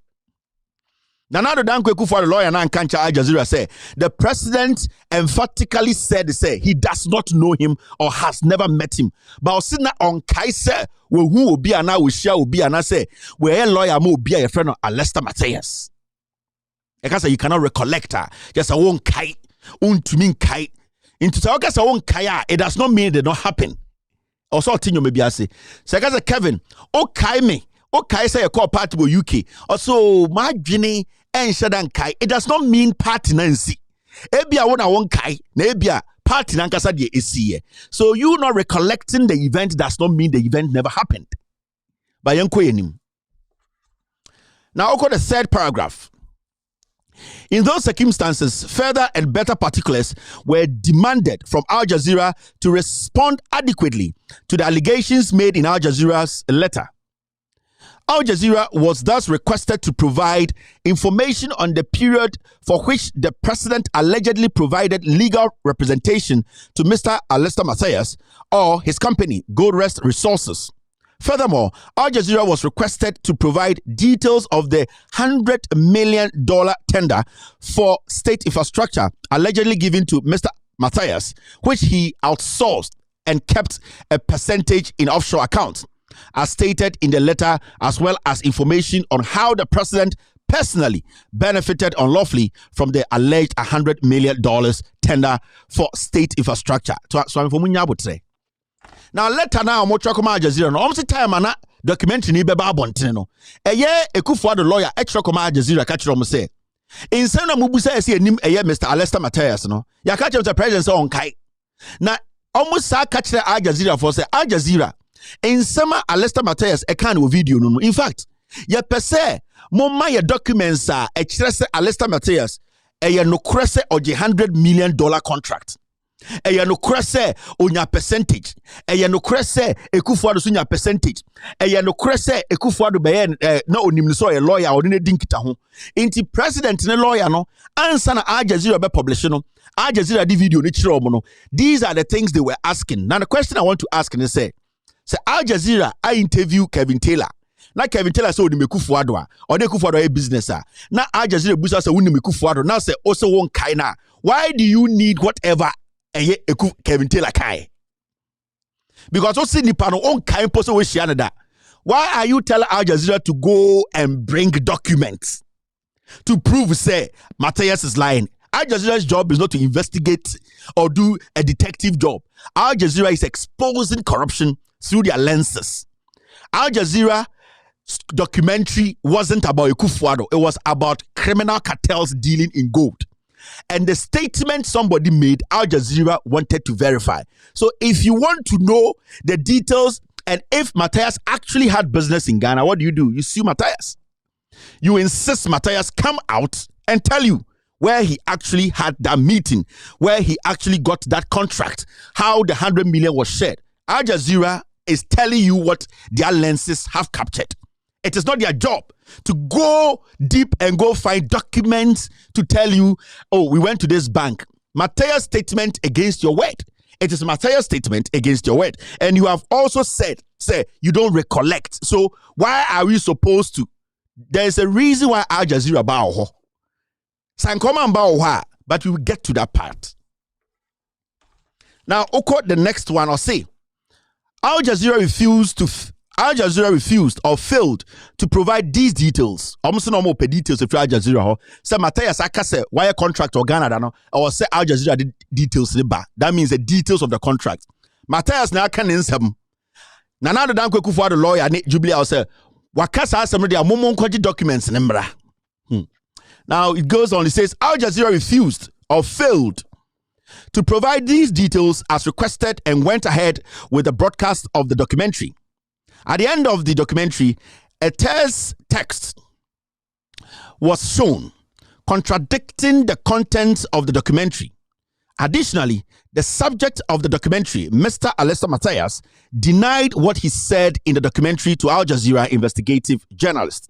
Nanado Danko Ekufuado lawyer na nkancha Al Jazeera say the president emphatically said he does not know him or has never met him. But osina on kai say we who obi ana we share obi ana say we a lawyer mo obi a friend of Alester Matthias. Say you cannot recollect her. Just a one kai untumi kai. Into say okay say one kai it does not mean it did not happen. Also tinyo maybe I say Kevin o kai me o kai say a call party go UK also my dwene enshadan kai it does not mean party nancy ebia wona won kai na ebia party nankasa de esi. So you not recollecting the event does not mean the event never happened. By yanko. Now I'll call the third paragraph. In those circumstances, further and better particulars were demanded from Al Jazeera to respond adequately to the allegations made in Al Jazeera's letter. Al Jazeera was thus requested to provide information on the period for which the president allegedly provided legal representation to Mr. Alester Matthias or his company, Gold Rest Resources. Furthermore, Al Jazeera was requested to provide details of the $100 million tender for state infrastructure allegedly given to Mr. Matthias, which he outsourced and kept a percentage in offshore accounts, as stated in the letter, as well as information on how the president personally benefited unlawfully from the alleged $100 million tender for state infrastructure. Now, letter now, mo chokoma Al Jazeera no. Omsi time ana documentary ni beba abontene no. Eye Ekufuado lawyer chokoma Al Jazeera ka kire mo say. Insan na mubusa ese enim eye Mr. Alester Matthias no. Ya ka kire the president say on kai. Na almost sa ka kire Al Jazeera for say Al Jazeera insema Alester Matthias e kan wo video no. In fact, ye pese mo ma ye documents a kire say Alester Matthias eye no krese oje $100 million contract. Eya no krese onya percentage. Eya no krese Ekufuado so nya percentage. Eya no krese Ekufuado be na onim so ye lawyer o ne dinkita ho. Inti president ne lawyer no answer na Al Jazeera be publish no. Al Jazeera di video ni kire omo no. These are the things they were asking. Now the question I want to ask is say Al Jazeera I interview Kevin Taylor. Na Kevin Taylor say onim Ekufuado a o de Ekufuado e business a. Na Al Jazeera busa say onim Ekufuado. Now say also won kai na. Why do you need whatever Kevin Taylor kai? Because also nipa no on kai post we share that. Why are you telling Al Jazeera to go and bring documents to prove say Matthias is lying? Al Jazeera's job is not to investigate or do a detective job. Al Jazeera is exposing corruption through their lenses. Al Jazeera documentary wasn't about Akufo-Addo. It was about criminal cartels dealing in gold. And the statement somebody made, Al Jazeera wanted to verify. So if you want to know the details and if Matthias actually had business in Ghana, what do? You sue Matthias. You insist Matthias come out and tell you where he actually had that meeting, where he actually got that contract, how the 100 million was shared. Al Jazeera is telling you what their lenses have captured. It is not their job to go deep and go find documents to tell you, oh, we went to this bank. Matthias' statement against your word. It is Matthias' statement against your word. And you have also said, you don't recollect. So why are we supposed to? There's a reason why Al Jazeera bow. Sankoma bow, but we will get to that part. Now, the next one, I'll say, Al Jazeera refused or failed to provide these details. Almost no more details if Al Jazeera. Say Matthias Akase wire contract or Ghana or say Al Jazeera details. That means the details of the contract. Matthias na can in some. Nana dan kweku for the lawyer Jubilee or say wakasa asem de amomon kwaji documents nembra. Now it goes on. It says Al Jazeera refused or failed to provide these details as requested and went ahead with the broadcast of the documentary. At the end of the documentary, a text was shown contradicting the contents of the documentary. Additionally, the subject of the documentary, Mr. Alessa Matthias, denied what he said in the documentary to Al Jazeera investigative journalists.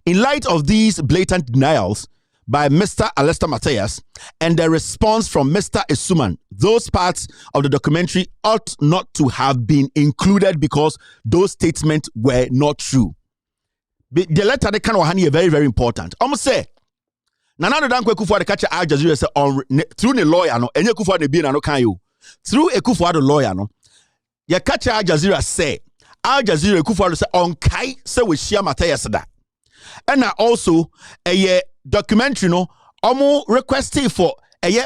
In light of these blatant denials by Mr. Alessa Matthias and the response from Mr. Isuman, those parts of the documentary ought not to have been included because those statements were not true. The letter they can is very, very important. Almost say, Nana dan Akufo-Addo catch Al Jazeera say on through the lawyer no, enye Akufo-Addo be na no kan you. Through Akufo-Addo lawyer no, ya catch Al Jazeera say Akufo-Addo say on kai say we share Matthias da. And also a documentary no omo requesting for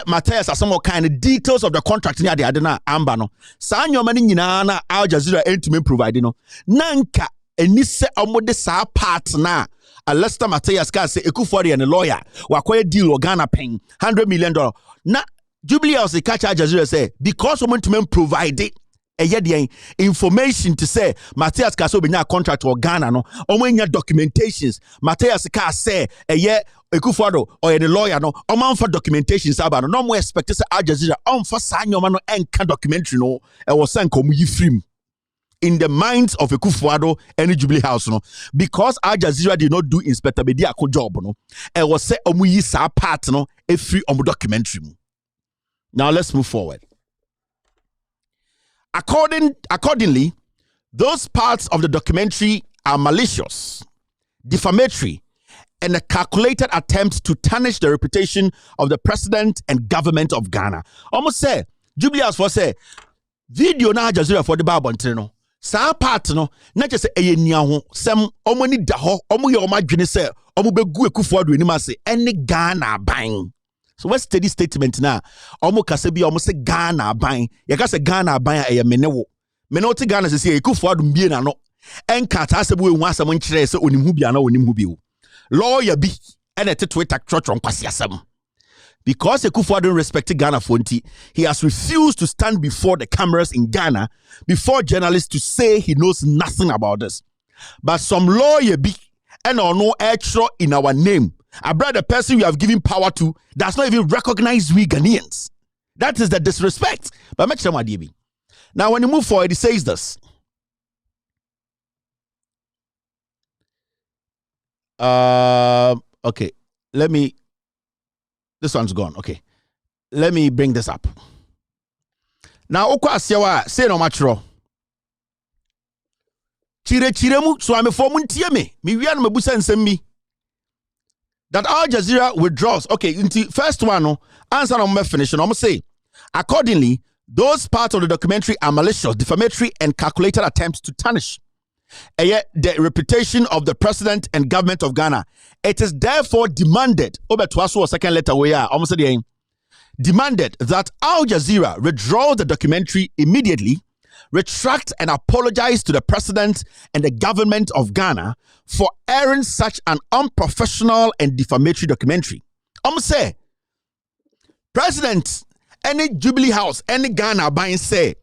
Matthias as some kind of details of the contract near the adena amba no sa nyoma ni nyina na Al Jazeera entime provide no nanka eni se omo de sa part na Alessa Matthias ka say Akufo-Addo and a lawyer wakoye deal or Ghana paying $100 million na Jubilee also catch Al Jazeera say because omo entime provide it information to say Matthias ka so be na contract or Ghana no omo nya documentations Matthias ka say Akufo-Addo or the lawyer no omo for documentations aba no more expect say Al Jazeera on for sa nyoma no enka documentary no e was say nkom yi film in the minds of Akufo-Addo and Jubilee House no because Al Jazeera did not do Inspector Bediako job no e was say omo yi sa part no e free omo documentary. Now let's move forward. Accordingly, those parts of the documentary are malicious, defamatory, and a calculated attempt to tarnish the reputation of the president and government of Ghana. Almost say, Jubilee House for say, video na Al Jazeera for the Bible no. Sa part no, na just say enya ho, sem omo ni da ho, omo ye omo adwene say, omo begu Akufo-Addo anim ase, any Ghana ban. So what's steady statement now? Omo kasebi omo se Ghana ban. Yaka se Ghana ban e menewo. Menewo te Ghana se se Akufo-Addo mbie na no. Enka ta asebu ehu asem nkyere se onim hu bia na onim hu bi o. Lawyer bi ene te Twitter trotron kwase asem. Because Akufo-Addo respected Ghana fonti, he has refused to stand before the cameras in Ghana before journalists to say he knows nothing about this. But some lawyer bi and no extra in our name. I brought the person we have given power to does not even recognize we Ghanaians. That is the disrespect. But now, when you move forward, it says this. Okay, this one's gone. Okay, let me bring this up. Now, say no matro. Chiremu, so I'm a formun tiame. Me wian mebusa nsem mi. That Al Jazeera withdraws. Okay, into first one, no, answer on my finish. I'm say, accordingly, those parts of the documentary are malicious, defamatory, and calculated attempts to tarnish the reputation of the president and government of Ghana. It is therefore demanded, over to us, second letter, we are almost demanded that Al Jazeera withdraw the documentary immediately retract and apologize to the president and the government of Ghana for airing such an unprofessional and defamatory documentary. Say, President, any Jubilee House, any Ghana buying say,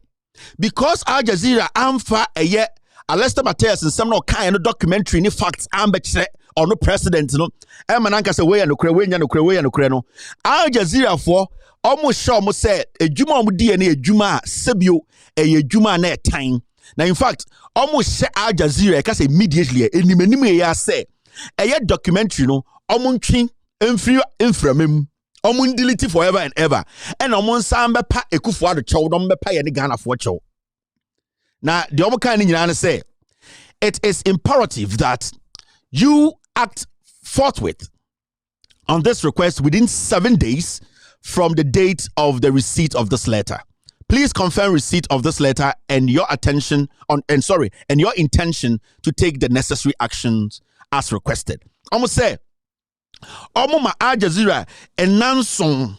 because Al Jazeera amfa eye Alester Mateus and some no kind of documentary any facts ambetre or no president no emananka say we no kre no Al Jazeera for almost sure mo say ejuma mo die na ejuma sebio ejuma na time na in fact almost say Al Jazeera e ka say immediately animanim e say eye documentary no omontwi emframem delete forever and ever and omonsan bepa ekufuado chow dom bepa ye ne Ghana for chow. Now the omo kan nyina say it is imperative that you act forthwith on this request within 7 days from the date of the receipt of this letter. Please confirm receipt of this letter and your intention to take the necessary actions as requested. Almost say Omoma Al Jazeera enanson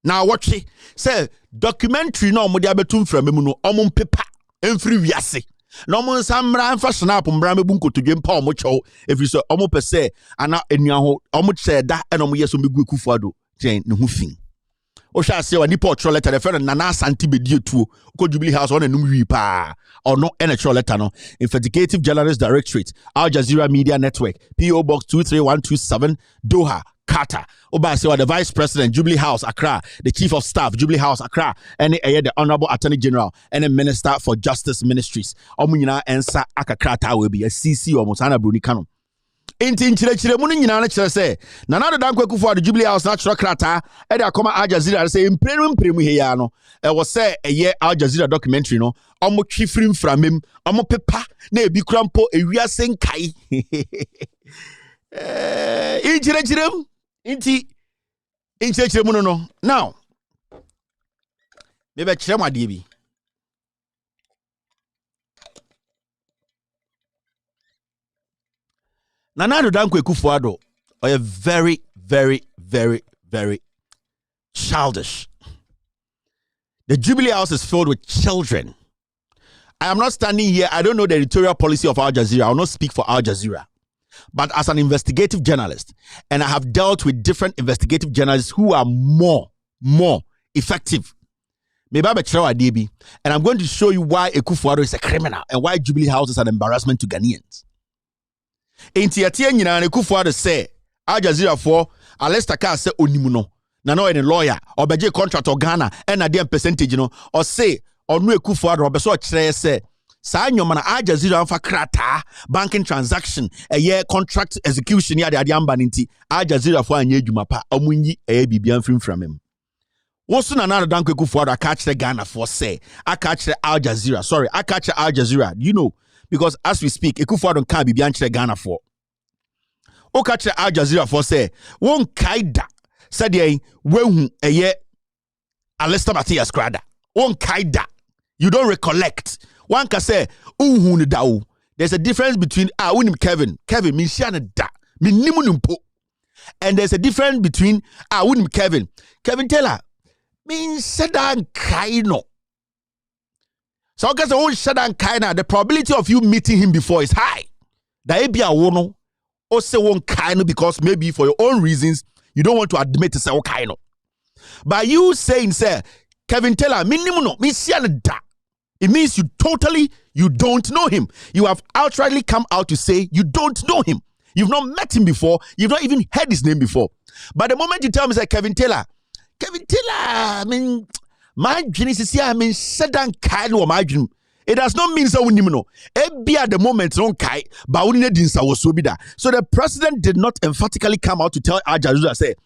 na watch say documentary no mo dia betum from mu no omum pepa emfiri wiase na omum samra amfa snap mbra mebu nkotodwe mpa omo chew efiri so omo pese ana enuaho omo cheda e no mo yeso megu ekufuado ten ne hu fin o sha se wa nipa otro letter the friend nana santi bedie tuo ko Jubilee House on enum wi pa ono enetro letter no investigative journalist directorate Al Jazeera Media Network PO Box 23127 Doha Qatar. Oba say the Vice President Jubilee House Accra, the Chief of Staff Jubilee House Accra, and the Honorable Attorney General and the Minister for Justice Ministries. Omunyina ensa akakrata will be a CC or Mosana Bruni Kano. Inti nchire munu nyina na kire say na na dodan kwaku for the Jubilee House na kire krata e da koma Al Jazeera say impremu he ya no e was say eye Al Jazeera documentary no omo twifrim framem omo pepa na ebi krampo ewiase nkai inchire munu no now me be kire mwade bi Nana Dankwe Kufuado are very, very, very, very childish. The Jubilee House is filled with children. I am not standing here. I don't know the editorial policy of Al Jazeera. I will not speak for Al Jazeera. But as an investigative journalist, and I have dealt with different investigative journalists who are more effective. Maybe and I'm going to show you why Ekufuado is a criminal and why Jubilee House is an embarrassment to Ghanaians. Intiatia nyina na Ekufuado say Al Jazeera for Alester Carr say onimuno na no any lawyer or beje contract or Ghana and na dem percentage no or say onu Ekufuado obeso kire say sa nyoma na Al Jazeera amfa krata banking transaction a year contract execution ya de amba nti Al Jazeera for anya adwuma pa omunyi bibia mfimframem wosu na na Dankwe Ekufuado aka kire Ghana for say aka kire Al Jazeera aka kire Al Jazeera you know. Because as we speak, Ekufuado can't be bianche Ghana for. Okache Al Jazeera for say, won kaida said ye when a year Alester Mateus Krada. Won kaida. You don't recollect. One can say, dao. There's a difference between unim Kevin means da minimunumpo. And there's a difference between unim Kevin Taylor means sedan kaino. So because the whole Shadan Kaina, the probability of you meeting him before is high. That be a wono or say one Kaino because maybe for your own reasons you don't want to admit to say Kaino. But you saying say Kevin Taylor minimum no da. It means you don't know him. You have outrightly come out to say you don't know him. You've not met him before. You've not even heard his name before. But the moment you tell me say Kevin Taylor, I mean. My Genesis here, I mean, Sedan Kai or my dream. It does not mean so we know. Be at the moment, no Kai, but we need was so be that. So the president did not emphatically come out to tell Al Jazeera, say,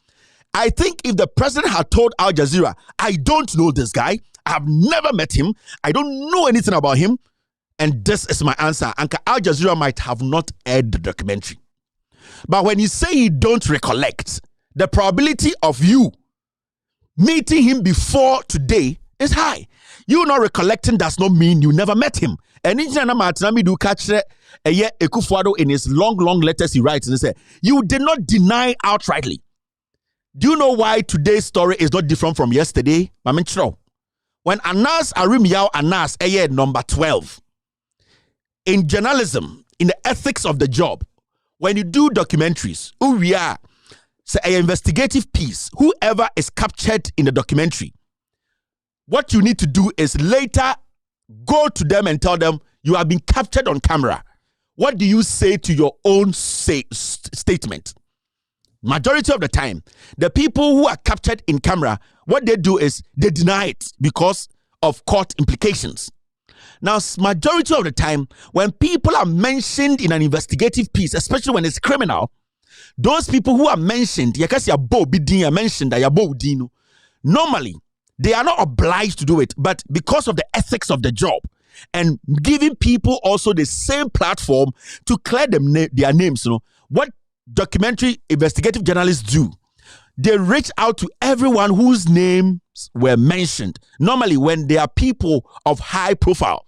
I think if the president had told Al Jazeera, I don't know this guy, I have never met him, I don't know anything about him, and this is my answer, and Al Jazeera might have not aired the documentary. But when you say you don't recollect, the probability of you meeting him before today is high. You not recollecting does not mean you never met him. And in do catch Ekufuado in his long letters he writes and he said, you did not deny outrightly. Do you know why today's story is not different from yesterday? When Anas Arimyao Anas number 12 in journalism, in the ethics of the job, when you do documentaries, we are say an investigative piece, whoever is captured in the documentary, what you need to do is later go to them and tell them you have been captured on camera. What do you say to your own statement? Majority of the time, the people who are captured in camera, what they do is they deny it because of court implications. Now, majority of the time, when people are mentioned in an investigative piece, especially when it's criminal, those people who are mentioned, normally, they are not obliged to do it, but because of the ethics of the job and giving people also the same platform to clear their names, what documentary investigative journalists do, they reach out to everyone whose names were mentioned. Normally, when they are people of high profile,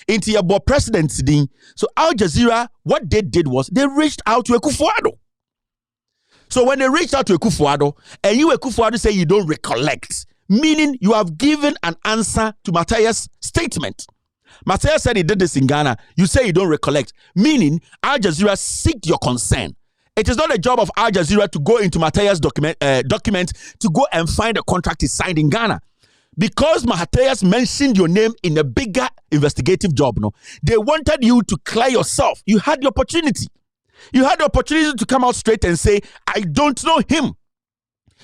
into your presidency. So Al Jazeera, what they did was they reached out to Akufo-Addo. So when they reached out to Akufo-Addo, and you Akufo-Addo say you don't recollect, meaning you have given an answer to Matthias' statement. Matthias said he did this in Ghana. You say you don't recollect, meaning Al Jazeera seek your concern. It is not a job of Al Jazeera to go into Matthias' document to go and find a contract he signed in Ghana. Because Matthias mentioned your name in a bigger investigative job, they wanted you to clear yourself. You had the opportunity. You had the opportunity to come out straight and say, I don't know him.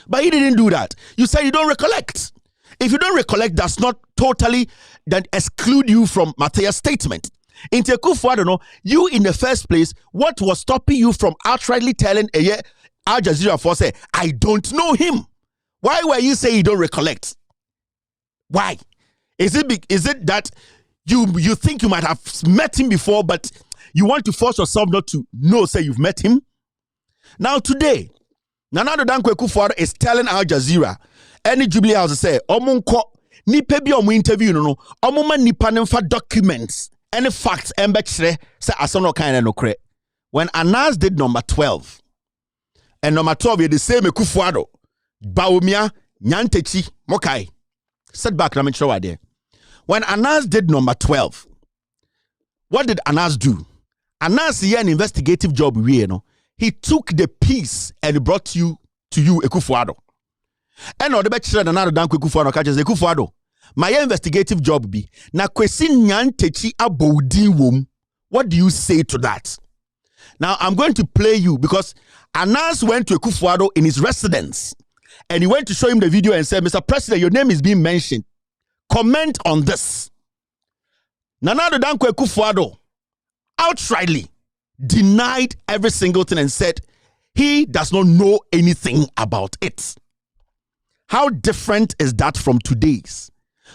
But he didn't do that. You said you don't recollect. If you don't recollect, that's not totally that exclude you from Matthias' statement. In Akufo-Addo, you in the first place, what was stopping you from outrightly telling Al Jazeera for say, I don't know him? Why were you saying you don't recollect? Why? Is it that you think you might have met him before, but you want to force yourself not to know, say you've met him? Now today, Nana Dankwa Akufo-Addo is telling Al Jazeera, any Jubilee house say, Omunko, nipe bi omu interview no, omuma nipa nemfa documents, any facts, embechre, say asono kind no kre. When Anas did number 12, and number 12 is the same Akufo-Addo, Baumia, Nyantechi, Mokai. Set back, let me show you there. When Anas did number 12, what did Anas do? Anas here an investigative job, he took the piece and brought to you Akufo-Addo. And on the back another dank Akufo-Addo catches Akufo-Addo. My investigative job be na kwesi nyantechi abodi wom. What do you say to that? Now I'm going to play you because Anas went to Akufo-Addo in his residence. And he went to show him the video and said, Mr. President, your name is being mentioned. Comment on this. Nana Dankwa Akufo-Addo outrightly denied every single thing and said he does not know anything about it. How different is that from today's?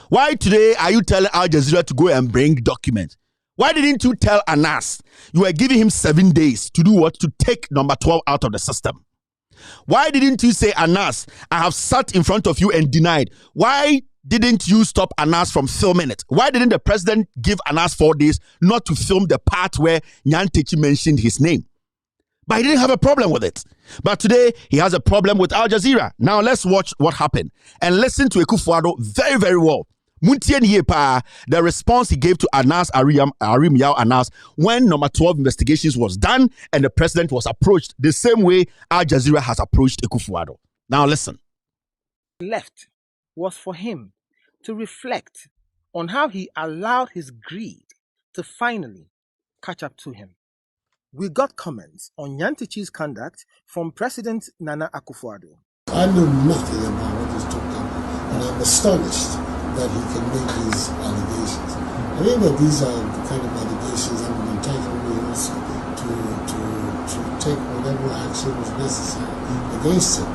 Why today are you telling Al Jazeera to go and bring documents? Why didn't you tell Anas you were giving him 7 days to do what? To take number 12 out of the system. Why didn't you say, Anas, I have sat in front of you and denied? Why didn't you stop Anas from filming it? Why didn't the president give Anas 4 days not to film the part where Nyantechi mentioned his name? But he didn't have a problem with it. But today, he has a problem with Al Jazeera. Now, let's watch what happened and listen to Akufo-Addo very, very well. The response he gave to Anas Arimyao Anas when number 12 investigations was done and the president was approached the same way Al Jazeera has approached Akufo-Addo. Now listen. Left was for him to reflect on how he allowed his greed to finally catch up to him. We got comments on Nyantechi's conduct from President Nana Akufo-Addo. I know nothing about what he's talking about, and I'm astonished that he can make these allegations. I think that these are the kind of allegations that will entitle me also to take whatever action is necessary against him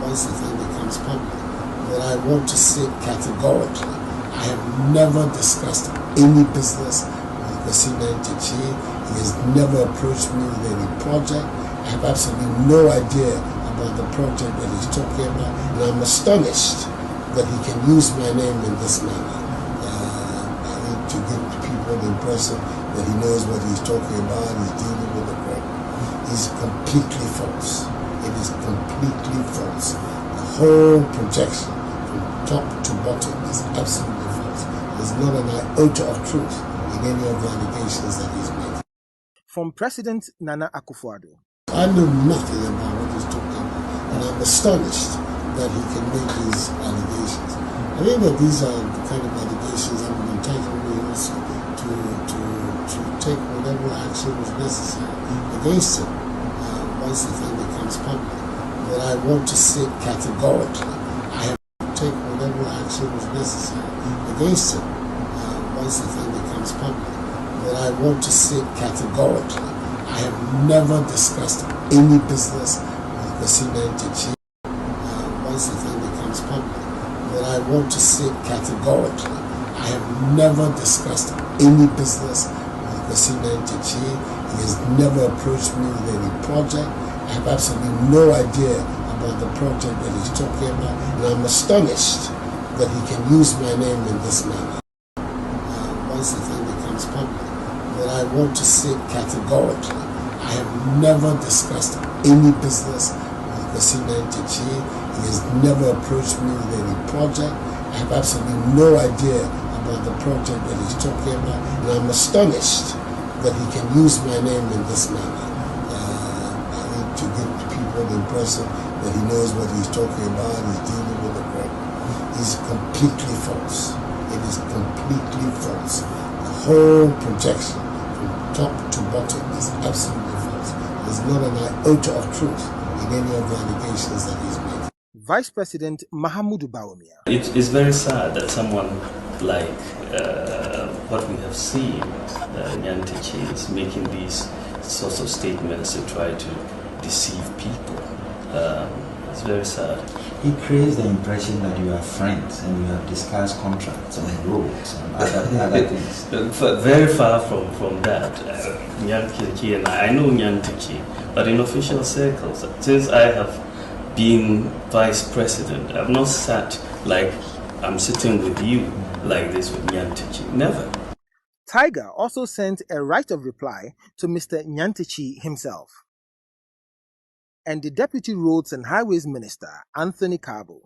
once the thing becomes public. But I want to say categorically, I have never discussed any business with Kwesi Nyantechi. He has never approached me with any project. I have absolutely no idea about the project that he's talking about, and I'm astonished that he can use my name in this manner. I need to give people the impression that he knows what he's talking about, he's dealing with the problem. It's completely false. It is completely false. The whole projection from top to bottom is absolutely false. There's not an iota of truth in any of the allegations that he's made. From President Nana Akufo-Addo. I know nothing about what he's talking about, and I'm astonished that he can make these allegations. I think that these are the kind of allegations that will entitle me also to take whatever action is necessary against him once the thing becomes public. But I want to say categorically, I have to take whatever action is necessary against him once the thing becomes public. But I want to say categorically, I have never discussed any business with Kwesi Ntechi once the thing becomes public. But I want to say categorically, I have never discussed any business with Kwesi Ntechi. He has never approached me with any project. I have absolutely no idea about the project that he's talking about, and I'm astonished that he can use my name in this manner once the thing becomes public. But I want to say categorically, I have never discussed any business with Kwesi Ntechi. He has never approached me with any project. I have absolutely no idea about the project that he's talking about, and I'm astonished that he can use my name in this manner. I need to give people the impression that he knows what he's talking about, he's dealing with the problem. It's completely false. It is completely false. The whole projection from top to bottom is absolutely false. There's not an iota of truth in any of the allegations that he's made. Vice President Mahamudu Bawumia. It's very sad that someone like what we have seen, Nyantechi, is making these sorts of statements to try to deceive people. It's very sad. He creates the impression that you are friends and you have discussed contracts and rules and other things. Very far from that. Nyantechi, and I know Nyantechi, but in official circles, since I have been vice president, I've not sat like I'm sitting with you like this with Nyantechi. Never. Tiger also sent a right of reply to Mr. Nyantechi himself and the Deputy Roads and Highways Minister, Anthony Kabo.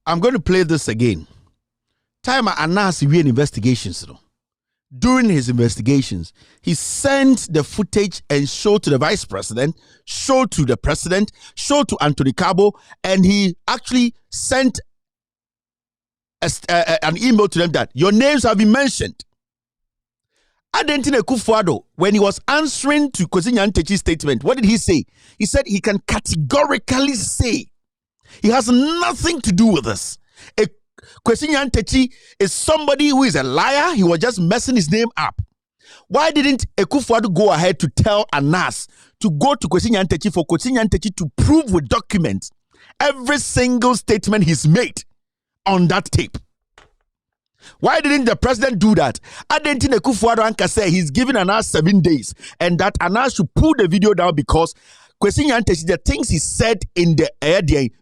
I'm going to play this again. Time announced investigations. During his investigations, he sent the footage and showed to the vice president, showed to the president, showed to Anthony Kabo, and he actually sent an email to them that your names have been mentioned. Adentine Akufo-Addo, when he was answering to Kwesi Nyantechi's statement, what did he say? He said he can categorically say he has nothing to do with this. Kwesi Nyantechi is somebody who is a liar. He was just messing his name up. Why didn't Akufo-Addo go ahead to tell Anas to go to Kwesi Nyantechi for Kwesi Nyantechi to prove with documents every single statement he's made on that tape? Why didn't the president do that? Adentine Akufo-Addo Anka said he's giving Anas 7 days and that Anas should pull the video down because Kwesi Nyantechi, the things he said in the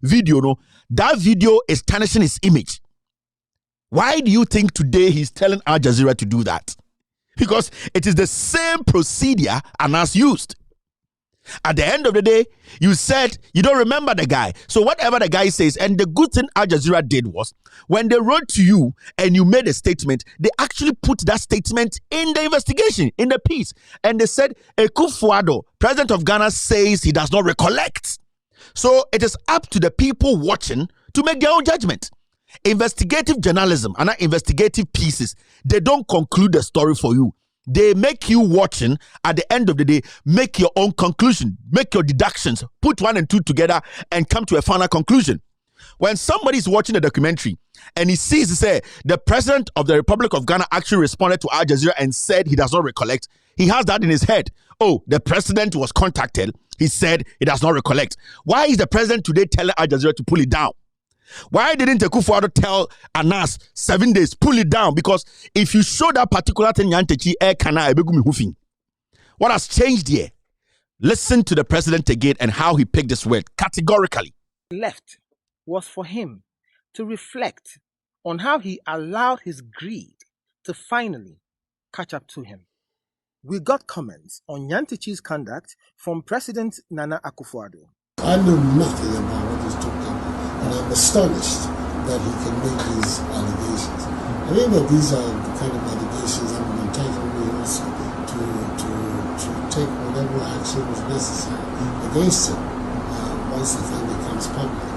video, that video is tarnishing his image. Why do you think today he's telling Al Jazeera to do that? Because it is the same procedure Anas used. At the end of the day, you said you don't remember the guy. So whatever the guy says, and the good thing Al Jazeera did was, when they wrote to you and you made a statement, they actually put that statement in the investigation, in the piece. And they said, Akufo-Addo, president of Ghana, says he does not recollect. So it is up to the people watching to make their own judgment. Investigative journalism and investigative pieces, they don't conclude the story for you. They make you watching, at the end of the day, make your own conclusion, make your deductions, put 1 and 2 together and come to a final conclusion. When somebody is watching a documentary and he sees, say, the president of the Republic of Ghana actually responded to Al Jazeera and said he does not recollect, he has that in his head. Oh, the president was contacted. He said he does not recollect. Why is the president today telling Al Jazeera to pull it down? Why didn't Akufo-Addo tell Anas 7 days, pull it down? Because if you show that particular thing, what has changed here? Listen to the president again and how he picked this word categorically. Left was for him to reflect on how he allowed his greed to finally catch up to him. We got comments on Nyantichi's conduct from President Nana Akufo-Addo. I know nothing about what he's talking about, and I'm astonished that he can make these allegations. I think that these are the kind of allegations that will entitle me also to take whatever action is necessary against him once the thing becomes public.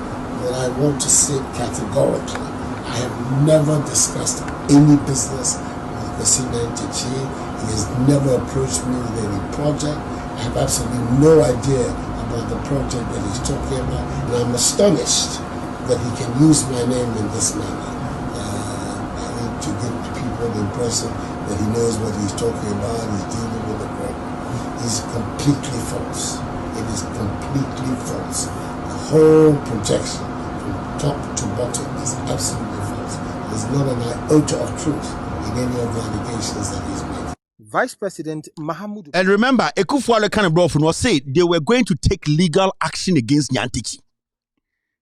But I want to say categorically, I have never discussed any business with Kwesi Nyantakyi. He has never approached me with any project. I have absolutely no idea about the project that he's talking about, and I'm astonished that he can use my name in this manner. I think to give people the impression that he knows what he's talking about, he's dealing with the problem. Is completely false. It is completely false. The whole projection from top to bottom is absolutely false. There's not an iota of truth in any of the allegations that he's making. Vice President Mahamudu. And remember, Akufo-Addo kind of brought from was said they were going to take legal action against Nyantakyi.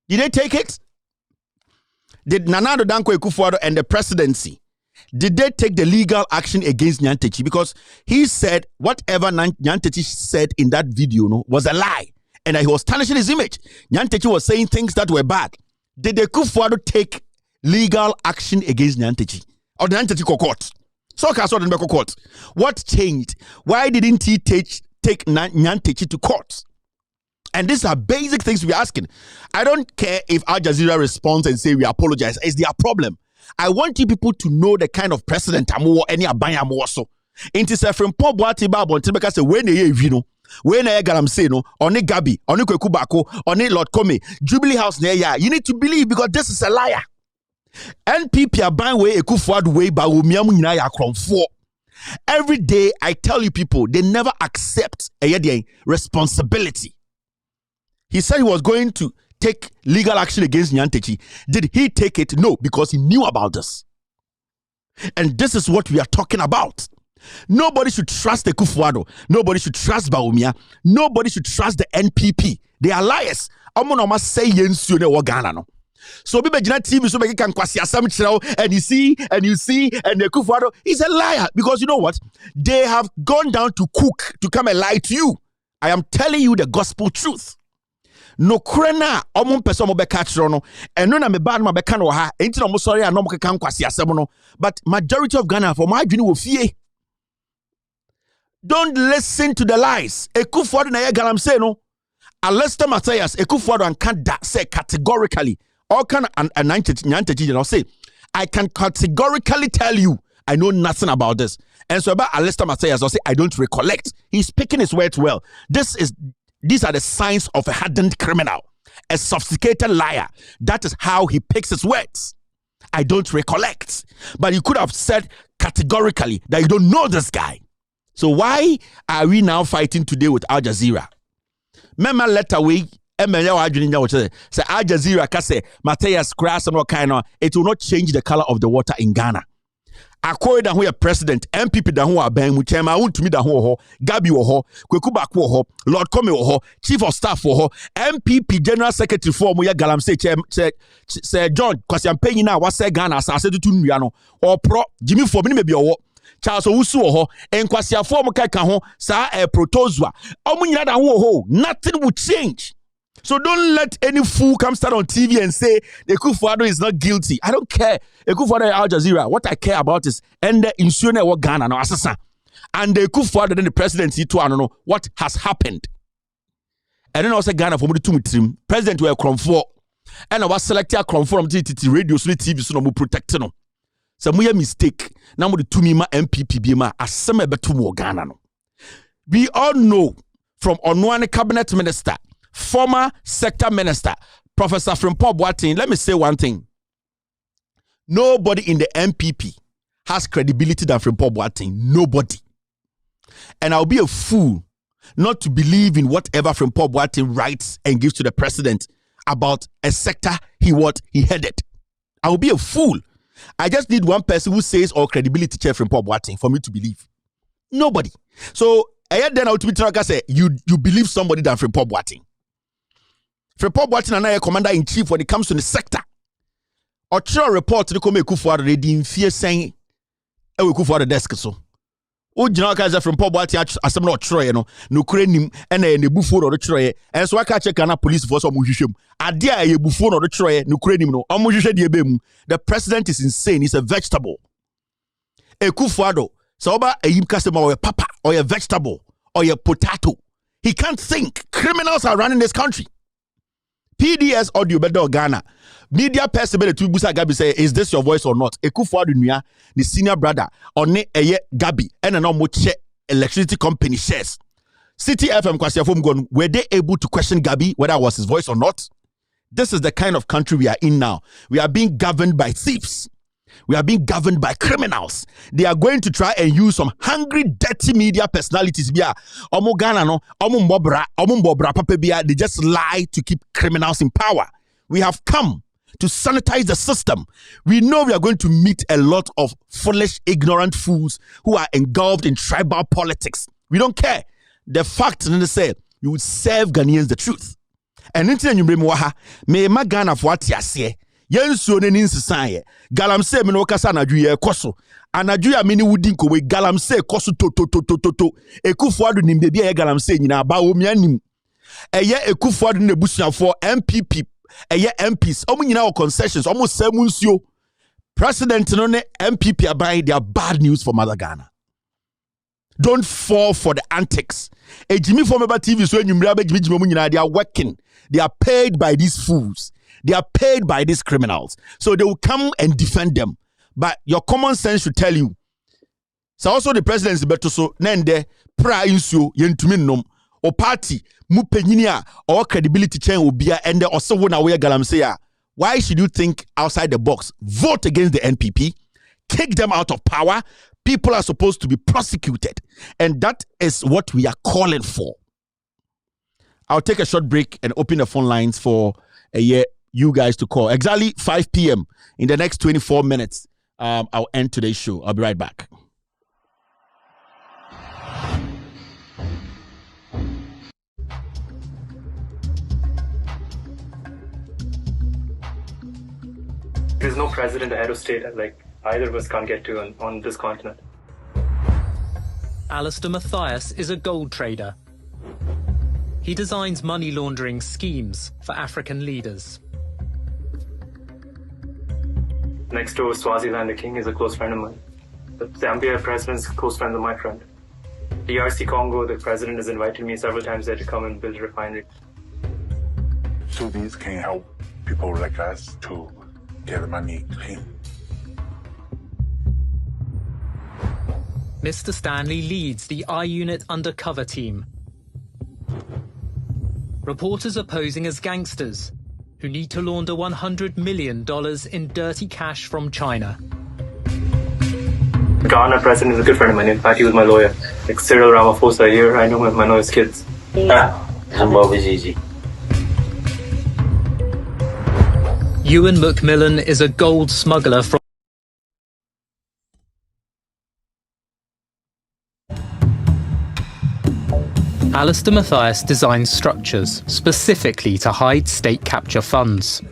Did they take it? Did Nana Addo Dankwa Akufo-Addo and the presidency, did they take the legal action against Nyantakyi? Because he said whatever Nyantakyi said in that video was a lie, and that he was tarnishing his image. Nyantakyi was saying things that were bad. Did the Akufo-Addo take legal action against Nyantakyi? Or the Nyantakyi court? So court. What changed? Why didn't he take Nyantakyi to court? And these are basic things we're asking. I don't care if Al Jazeera responds and say we apologize. It's their problem. I want you people to know the kind of precedent I'm any abaya mo so. Inti se from Paul Boati Bible until because when they when I garam say no, on Gabi, on Kweku Bako, on Lord Kome, Jubilee House near ya. You need to believe because this is a liar. NPP are buying way Akufo-Addo way by umiamu nyina ya kronfo. Every day I tell you people, they never accept a responsibility. He said he was going to take legal action against Nyantakyi. Did he take it? No, because he knew about this. And this is what we are talking about. Nobody should trust Akufo-Addo. Nobody should trust Bawumia. Nobody should trust the NPP. They are liars. I'm going to say yensu ne Ghana no. So people jina TV so make can kwasi asam chirao and you see and the Akufo-Addo is a liar because you know what? They have gone down to cook to come and lie to you. I am telling you the gospel truth. No krena omon person mo beka chiro no eno na me ba no beka no ha enti no mo sorry anom keka nkwasi asem no but majority of Ghana for my adwene wo fie. Don't listen to the lies. Akufo-Addo na ye galam say no. Alester Matthias Akufo-Addo and can't say categorically all kind and Nyantakyi and say I can categorically tell you I know nothing about this. And so about Alester Matthias I'll say I don't recollect. He's speaking his words well. These are the signs of a hardened criminal, a sophisticated liar. That is how he picks his words. I don't recollect. But you could have said categorically that you don't know this guy. So why are we now fighting today with Al Jazeera? Mema letter way, say Al Jazeera kase Matthias Kras and what kind of it will not change the color of the water in Ghana. Akoy da ho president, MPP da ho aban mu chairman wontumi da ho Gabi wo ho, Kweku Bako ho, Lord Kome wo ho, Chief of Staff wo ho, MPP General Secretary for mo ya galam say John kwasi ampanyi na wase Ghana asase tutu nnua no. Opro Jimmy for me be wo. Charles Owusu wo ho, enkwasi afo mo keka ho sa protozua. Omo nyina da ho, nothing will change. So don't let any fool come stand on TV and say Akufo-Addo is not guilty. I don't care. Akufo-Addo Al Jazeera. What I care about is and the insurance what Ghana no assassin. And the Akufo-Addo then the presidency too. I don't know what has happened. And then also Ghana for me to trim. President were Kronfo. And I was selected Kronfo from TTT radio so TV so no protect no. So we mistake. Now we to me ma MPP be ma aseme betu mo Ghana no. We all know from Onwane cabinet minister, former sector minister, Professor Frimpong Boateng, let me say one thing. Nobody in the MPP has credibility than Frimpong Boateng. Nobody. And I'll be a fool not to believe in whatever Frimpong Boateng writes and gives to the president about a sector he headed. I will be a fool. I just need one person who says all credibility chair Frimpong Boateng for me to believe. Nobody. So then I'll say you believe somebody than Frimpong Boateng. Frimpong Boateng and I commander in chief when it comes to the sector. Or report to the Akufo-Addo they didn't fear saying Akufo-Addo desk so. O general kaza from Pobwati asem no troye no kure nim ena ne bufuo no troye enso aka check Ghana police force omo hwehwem ade a ye bufuo no troye no kure nim no omo hwehwe de ebe mu. The president is insane. He's a vegetable. Ekufuado so oba ayim kasema or papa or a vegetable or a potato. He can't think. Criminals are running this country. PDS audio bedo Ghana. Media person be to busa Gabi say, is this your voice or not? Ekufuado nua, the senior brother, or ne eye Gabi, and no mo che electricity company shares. City FM kwasiafom gon, were they able to question Gabi whether it was his voice or not? This is the kind of country we are in now. We are being governed by thieves. We are being governed by criminals. They are going to try and use some hungry, dirty media personalities. Omo Ghana no, omo mbobra papa bia. They just lie to keep criminals in power. We have come to sanitize the system. We know we are going to meet a lot of foolish, ignorant fools who are engulfed in tribal politics. We don't care. The fact is, say you would serve Ghanaians the truth. And into you bring me ma Ghana for what you say. Yensu ne ninsisan galamse me no kasa anadwu ye koso anadwu ya me ni wudin ko we galamse koso to Ekufuado nim bebi ye galamse nyina ba o mianim eye Ekufuado ne busuafo MPP eye MPs omu nyina o concessions omu semu nsuo president no ne MPP abai. They are bad news for Mother Ghana. Don't fall for the antics. Ejimi for meba TV so enyumre abejimi mu nyina. They are working. They are paid by these fools. They are paid by these criminals. So they will come and defend them. But your common sense should tell you. So also the presidency better so nende pra insu yentumi nom o party mu penyinia or credibility chain obia and the also wona we galamse. Why should you think outside the box? Vote against the NPP. Kick them out of power. People are supposed to be prosecuted. And that is what we are calling for. I'll take a short break and open the phone lines for a year. You guys to call exactly 5 p.m. in the next 24 minutes. I'll end today's show. I'll be right back. There's no president or head of state like either of us can't get to on this continent. Alistair Matthias is a gold trader. He designs money laundering schemes for African leaders. Next to Swaziland, the king is a close friend of mine. The Zambia president is a close friend of my friend. DRC Congo, the president has invited me several times there to come and build a refinery. So these can help people like us to get the money clean. Mr. Stanley leads the I-Unit undercover team. Reporters are posing as gangsters who need to launder $100 million in dirty cash from China. The Ghana president is a good friend of mine. In fact, he was my lawyer. Like Cyril Ramaphosa here, I know him, I know his kids. Zimbabwe's easy. Ewan Macmillan is a gold smuggler from Alistair Matthias designs structures specifically to hide state capture funds.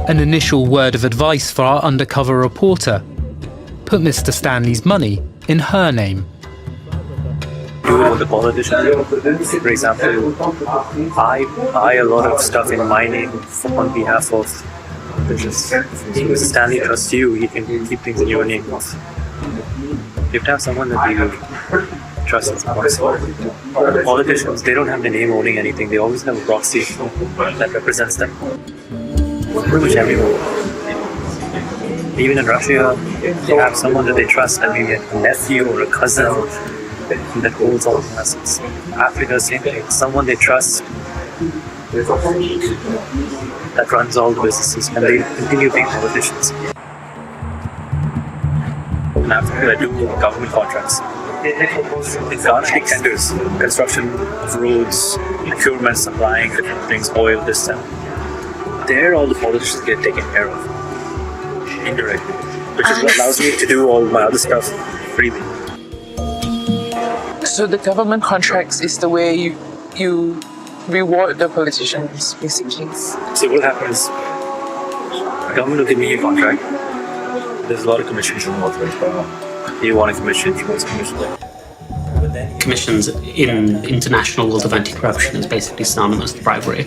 An initial word of advice for our undercover reporter: put Mr. Stanley's money in her name. Do it with the politicians. For example, I buy a lot of stuff in mining on behalf of politicians. If Stanley trusts you, he can keep things in your name. You have to have someone that you trust as possible. The politicians, they don't have the name owning anything. They always have a proxy that represents them. Pretty much everyone. Even in Russia, they have someone that they trust, that maybe a nephew or a cousin that holds all the assets. Africa, same thing. Someone they trust that runs all the businesses, and they continue being politicians. In Africa, I do government contracts. Economic tenders, construction of roads, procurement, supplying different things, oil, this, that. There, all the politicians get taken care of indirectly, which is what allows me to do all my other stuff freely. So the government contracts is the way you reward the politicians, basically. So what happens? The government will give me a contract. There's a lot of commissions involved. You want a commission, he wants a commission. Commissions in international world of anti-corruption is basically synonymous with bribery.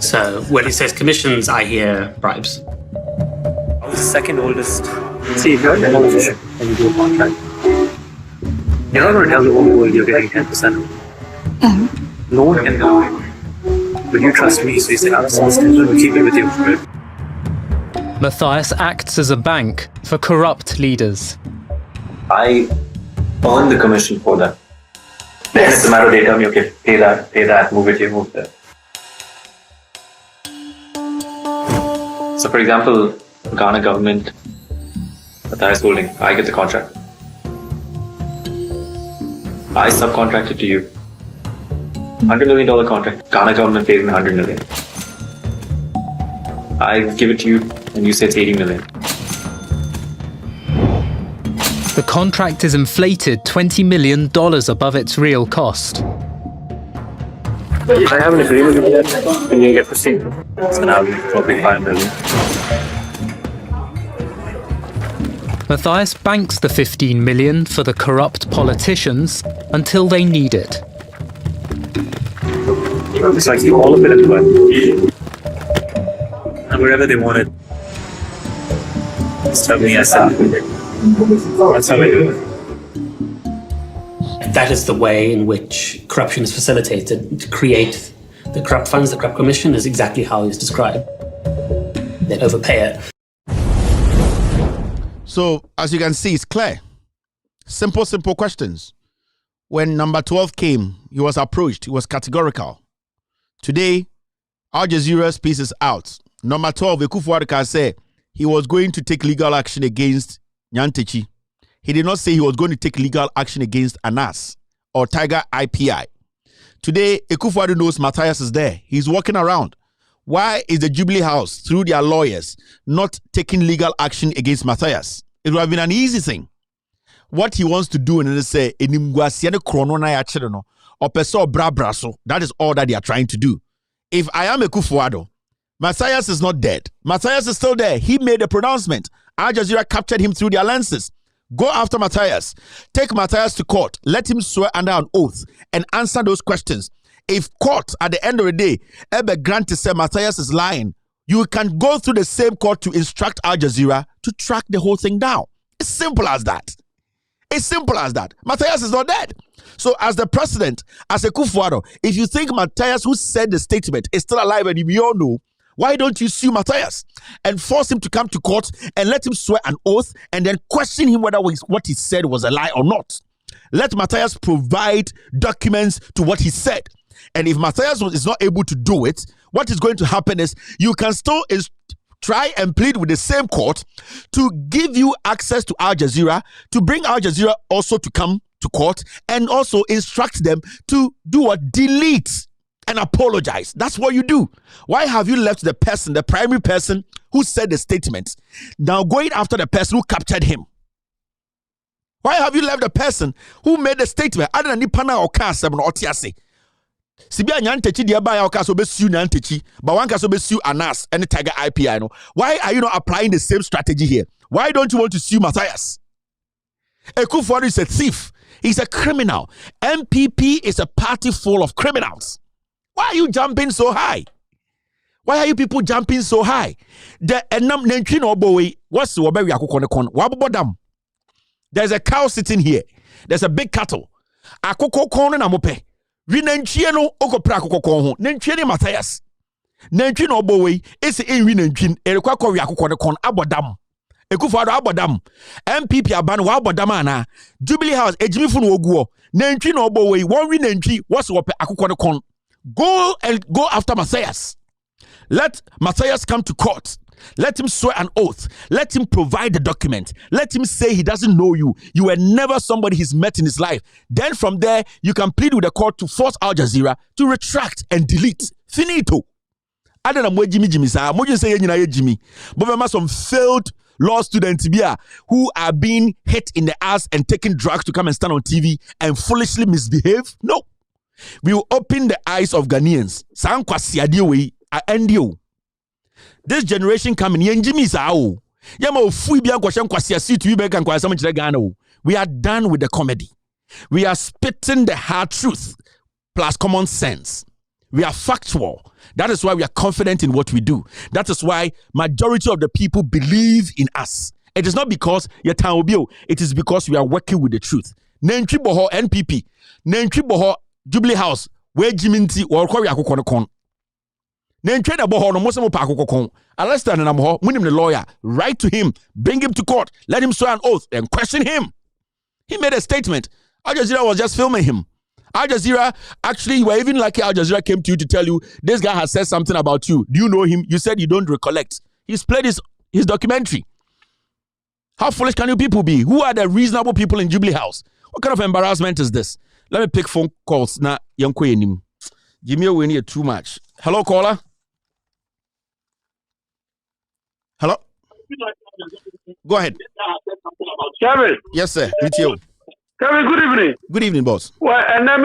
So when he says commissions, I hear bribes. I was the second oldest. See, if you're a politician and you do a contract, you're not going to tell the whole world you're getting 10%. No one can know. But you trust me, so you say, I'll keep it with you. Matthias acts as a bank for corrupt leaders. I earn the commission for that. Then it's a matter of they tell me, okay, pay that, move it here, move there. So for example, Ghana government, Matthias Holding, I get the contract. I subcontract it to you. $100 million contract. Ghana government pays me $100 million. I give it to you and you say it's $80 million. The contract is inflated $20 million above its real cost. If I have an agreement with you, then you get proceed. So now we probably $5 million. Matthias banks the $15 million for the corrupt politicians until they need it. It's like you all of it in the web. And wherever they want it, just tell me I send it. That's how I do it. That is the way in which corruption is facilitated to create the corrupt funds. The corrupt commission is exactly how it's described. They overpay it. So, as you can see, it's clear. Simple questions. When number 12 came, he was approached. He was categorical. Today, Al Jazeera's piece is out. Number 12, Ekufuor said he was going to take legal action against Nyantechi. He did not say he was going to take legal action against Anas or Tiger IPI. Today, Ekufuor knows Matthias is there. He's walking around. Why is the Jubilee House, through their lawyers, not taking legal action against Matthias? It would have been an easy thing. What he wants to do is say, that is all that they are trying to do. If I am Ekufuor, Matthias is not dead. Matthias is still there. He made a pronouncement. Al Jazeera captured him through their lenses. Go after Matthias. Take Matthias to court. Let him swear under an oath and answer those questions. If court, at the end of the day, ever grant to say Matthias is lying, you can go through the same court to instruct Al Jazeera to track the whole thing down. It's simple as that. It's simple as that. Matthias is not dead. So as the president, as Ekufuor, if you think Matthias, who said the statement, is still alive and you all know, why don't you sue Matthias and force him to come to court and let him swear an oath and then question him whether what he said was a lie or not? Let Matthias provide documents to what he said. And if Matthias is not able to do it, what is going to happen is you can still try and plead with the same court to give you access to Al Jazeera, to bring Al Jazeera also to come to court and also instruct them to do what? Delete and apologize. That's what you do. Why have you left the person, the primary person who said the statement, now going after the person who captured him? Why have you left the person who made the statement? Other than Nipana or Kasem or Otiase. Sibia Nyantechi diaba ya okaso be sue Nyantechi, but one kaso be sue Anas and the Tiger IPI. No. Why are you not applying the same strategy here? Why don't you want to sue Matthias? Ekufuor is a thief. He's a criminal. MPP is a party full of criminals. Why are you jumping so high? Why are you people jumping so high? The enam nenchino boy, what's the wabe yakukon wabodam? There's a cow sitting here. There's a big cattle. Akoko kon na mope. We nenchie no okopra akoko kon ho. Nenchie ni Matthias. Nenchino boy, ese enwi nenchin. Erekwa kwa yakukon kon abodam. Ekufuor abodam. MPP aban wa abodam ana. Jubilee House ejimi funu oguo. Nenchino boy, one wi nenchi, what's the wape akoko kon. Go after Matthias. Let Matthias come to court. Let him swear an oath. Let him provide the document. Let him say he doesn't know you. You were never somebody he's met in his life. Then from there, you can plead with the court to force Al Jazeera to retract and delete. Finito. I don't know Jimmy sa. Mo say Jimmy. But some failed law students who are being hit in the ass and taking drugs to come and stand on TV and foolishly misbehave. No. We will open the eyes of Ghanaians. This generation coming, Yenjimi sao. Yama fui bi ankwashe nkwase asi tu be kan kwasa mchire Ghana o. We are done with the comedy. We are spitting the hard truth plus common sense. We are factual. That is why we are confident in what we do. That is why majority of the people believe in us. It is not because you're Taobio. It is because we are working with the truth. Nentri boho NPP. Nentri boho Jubilee House. Where Jiminti or Korea Kokon. Nentri da boho no mosemo pa kokon. Arrested and amho. Munim the lawyer. Write to him. Bring him to court. Let him swear an oath and question him. He made a statement. Al Jazeera was just filming him. Al Jazeera, actually, you were even lucky Al Jazeera came to you to tell you, this guy has said something about you. Do you know him? You said you don't recollect. He's played his documentary. How foolish can you people be? Who are the reasonable people in Jubilee House? What kind of embarrassment is this? Let me pick phone calls. Now, give me a win here too much. Hello, caller. Hello. Go ahead. Kevin. Yes, sir. Meet you. Kevin, good evening. Good evening, boss. Well, and then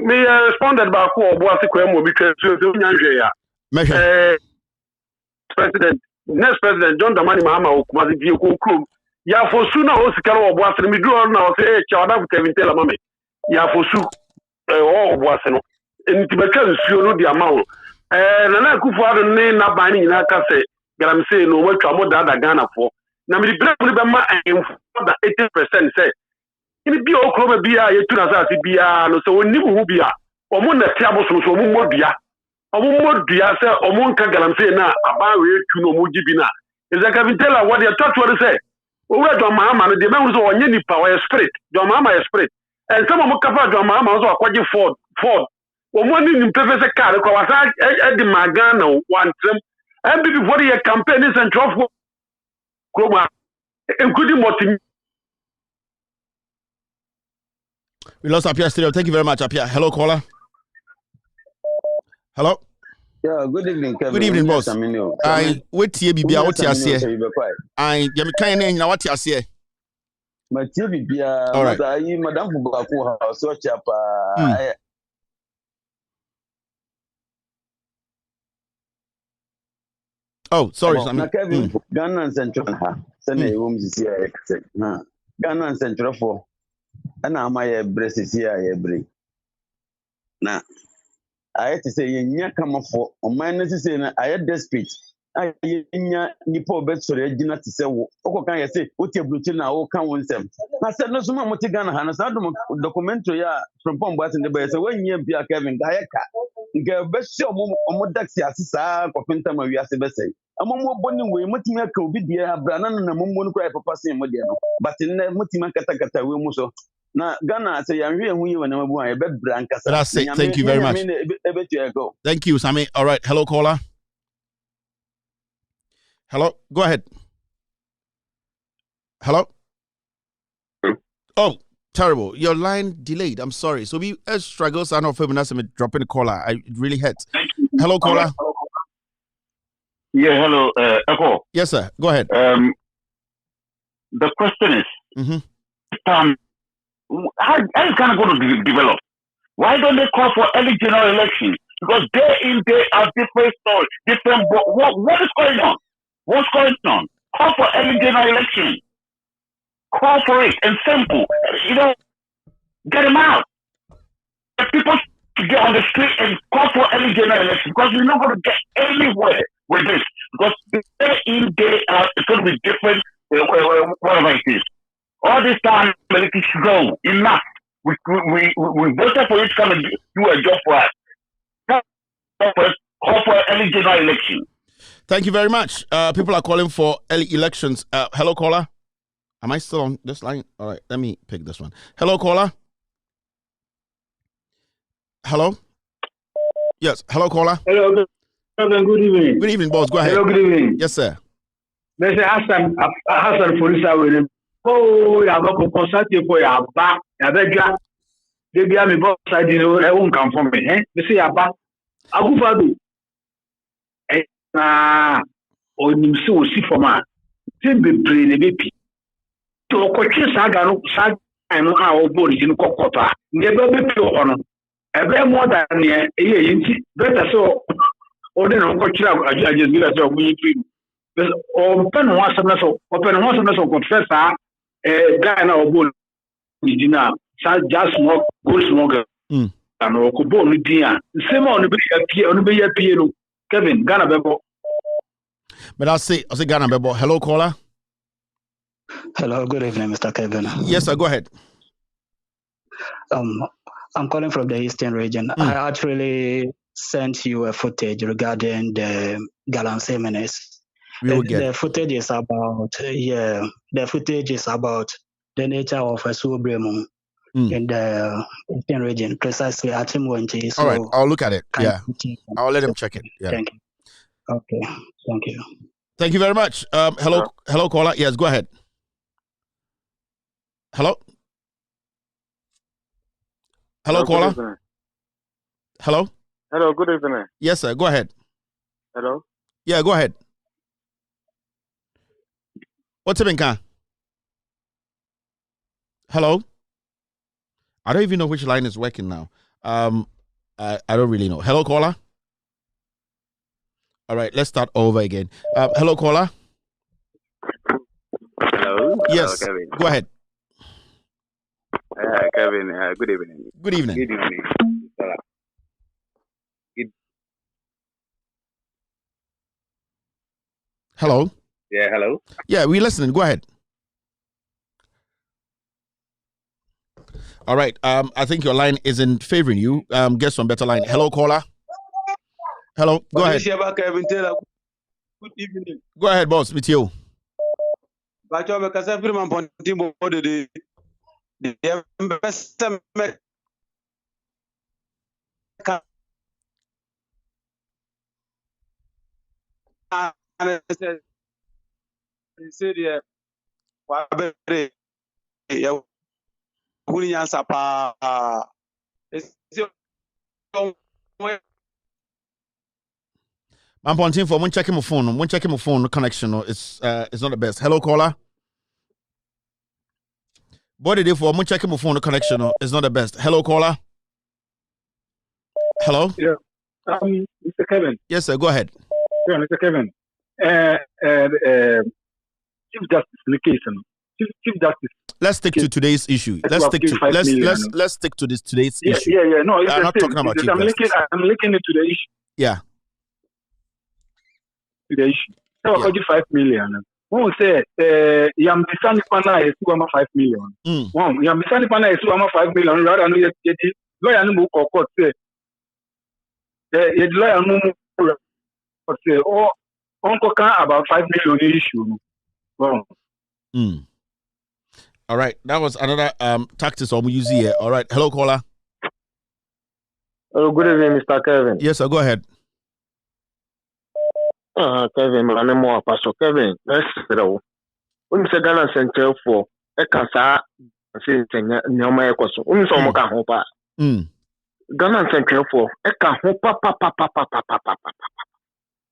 me responded about who was the Kwemo because President, next President John Dramani Mahama was the vehicle crew. Ya for sooner also can all was me do now say child of Kevin Taylor Mammy. Ya for soon all was in Tibetan, you know the amount. And I could for the name not binding in a cassette. But I'm saying no what more than Ghana for. Now, me the 80% say. In be all clover beer, you tuna say beer, no so ni mu bia. Omo na tiabo so so mo bia. Omo mo bia say omo nka galam say na aba we tu no mo gibi na. Is that Kevin Taylor what they talk what say? O we John Mahama no de me so onye ni power spirit. John Mahama spirit. And some of mo kafa John Mahama so akwaje Ford. Omo ni nim pefe se car ko wasa e di magana one trim. And before the campaign is and trouble. Including multi. We lost Apia Stereo. Thank you very much, Apia. Hello, caller. Hello. Yeah, good evening, Kevin. Good evening, boss. I wait here, Bibia. What you say? I am kind of now. What you say? My Bibia. All right. Madam Bubaku house. So chapa. Oh, sorry. Kevin, Ghana and Central. Send a room to see Ghana and Central for. And I'm my breast is here every. Now, I had to say, you come for on my necessary. I had desperate. I nipo bet so regina to say, "Oh, can you say what you're blue now? Oh, can one them?" I said, "No, so much Ghana has a documentary from Pombat in the base. When you be a Kevin Gayaka, get best show more Daxia, Sisa, or Pentama, we are the best. A more bonding way, Mutima could be dear, Brannan and a Mumun cry for passing Modiano, but in Mutima Katakata, we muso. Now, Ghana say, I'm really when I'm a bed branca. That's it. Thank you very much. Thank you, Sammy. All right. Hello, caller. Hello, go ahead. Hello? Oh, terrible. Your line delayed. I'm sorry. So we struggles are not feminine dropping the caller. It really hurts. Hello, caller. Yeah, hello, Echo. Yes, sir. Go ahead. The question is, how is Ghana going to develop? Why don't they call for early general elections? Because day in, day out, different stories, different. What is going on? What's going on? Call for early general election. Call for it and simple. Get them out. The people to get on the street and call for early general election because we're not going to get anywhere with this. Because day in, day out, it's going to be different. Whatever it is. All this time, let it go. Enough. We voted for you to come and do a job for us. Call for early general election. Thank you very much. People are calling for early elections. Hello, caller. Am I still on this line? All right, let me pick this one. Hello, caller. Hello? Yes, hello, caller. Hello, good evening. Good evening, boss. Go ahead. Hello, good evening. Yes, sir. Mr. Hassan Forisa. Oh, you have a consulting for your back. You have a job. They be a boss. I won't come from me. They say, Abba, Abufadu. On him so see for man. Still be brain a baby. To a question saga, I know how body in Cocopa. Never be pure on. A very more than a year, better so. Order on Coachella, I just give us a wee free. Open once and so, confessor, guy now born Nidina, just smoke, go smoker. And Okobo Nidia. Same on the piano. Kevin, Ghana Bebo. But I'll say Ghana Bebo. Hello, caller. Hello, good evening, Mr. Kevin. Yes, sir, go ahead. I'm calling from the Eastern region. I actually sent you a footage regarding the Galamsey menace. We will get the footage is about the nature of a Subremo in the Eastern region, precisely at Timwenti. So all right, I'll look at it. Yeah, I'll let him check it. Yeah. Thank you. Okay, thank you. Thank you very much. Hello, caller. Yes, go ahead. Hello, caller. Hello. Hello, good evening. Yes, sir. Go ahead. Hello. Yeah, go ahead. What's up, Inka? Hello. I don't even know which line is working now. I don't really know. Hello, caller. All right, let's start over again. Hello, caller. Hello. Yes. Hello, Kevin. Go ahead. Kevin, good evening. Good evening. Good evening. Hello. Yeah, hello. Yeah, we're listening. Go ahead. All right. I think your line isn't favoring you. Get some better line. Hello, caller. Hello. Go ahead. Good evening. Go ahead, boss. With you. I'm pointing for one checking my phone. One checking my phone connection. It's not the best. Hello, caller. What did it for? One checking my phone connection. It's not the best. Hello, caller. Hello. Yeah. Mr. Kevin. Yes, sir. Go ahead. Yeah, Mr. Kevin. Chief Justice in the case. Chief Justice. Let's stick to today's issue. Let's stick to this today's issue. Yeah. No, I'm not talking about Chief Justice. I'm linking it to the issue. Yeah. To the issue. So, 5 million. Who say, Yam Bisani Pana is 5 million. Yam Bisani Pana is 5 million. Rather than lawyer no more court say, the lawyer no more say, oh, Uncle can about 5 million issue. Wrong. All right. That was another tactics we use here. All right. Hello, caller. Hello, good evening, Mr. Kevin. Yes, sir. Go ahead. Kevin, my name is Pastor Kevin. Let's go. When you say Ghana Center for a casa, I say, no, my question. When you say, Moka Ghana Center for a cahopa,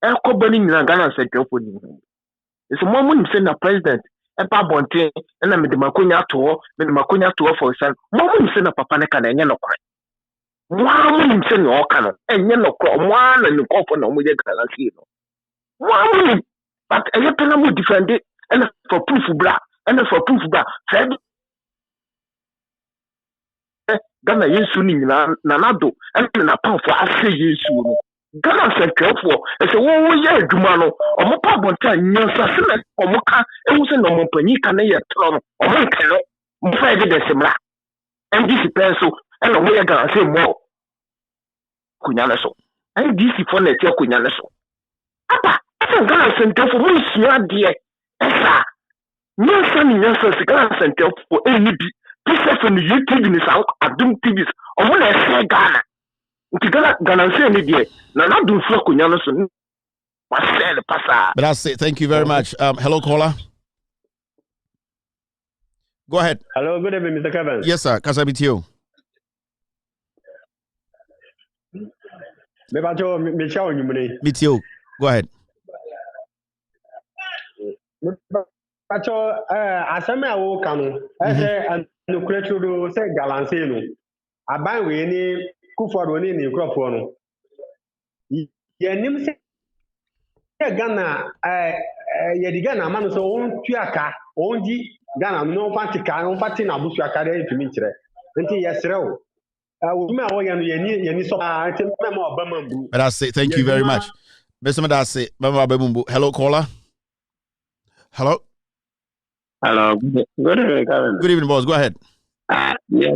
Echo burning in Ghana Center for you. It's a moment you send a president, a pabonte, and I made the Maconia tour, for his son. Moment you send a papaneca and yellow cry. One you send your canon, and yellow cry, one and you call for no with the Galasino. One, but I have to defend it, and for proof of black, and for proof of that, said Ghana Yesu Nanado, and a pound for I say Yesu. Ghana said, for it's a 1 year, Dumano, or more pabonta, Yansa, or Moka, and was a normal panic and a tron, or one canoe, more Friday than Simla. And this pencil, and a way I can say more. Kunyanaso, and this is for the Kunyanaso. Papa, Ghana Center for one year, dear. Esa, no son, Ghana Center for any pieces from the YouTube in South Adum TVs, or when I say Ghana. Ghana say any dear. Now, not do flock on Yanason. But that's it. Thank you very much. Hello, caller. Go ahead. Hello, good evening, Mr. Kevin. Yes, sir. Kasabitio. Mitio. Go ahead. Pacho, asame awo kanu. Ese anukrechudo se galanse no. Aban we ni Kufuor ni ni krofo no. Yenim se Ghana ye di Ghana man so on tuaka onji Ghana no fatika no fati na busu akare ntumi nkyerɛ nti yɛsrɛ wo wo me a wɔyɛ no yɛni so nti mema ɔbama mbu But I say thank you very much. Mr. Madase, hello caller. Hello. Hello. Good evening, Kevin. Good evening, boss. Go ahead. Yeah.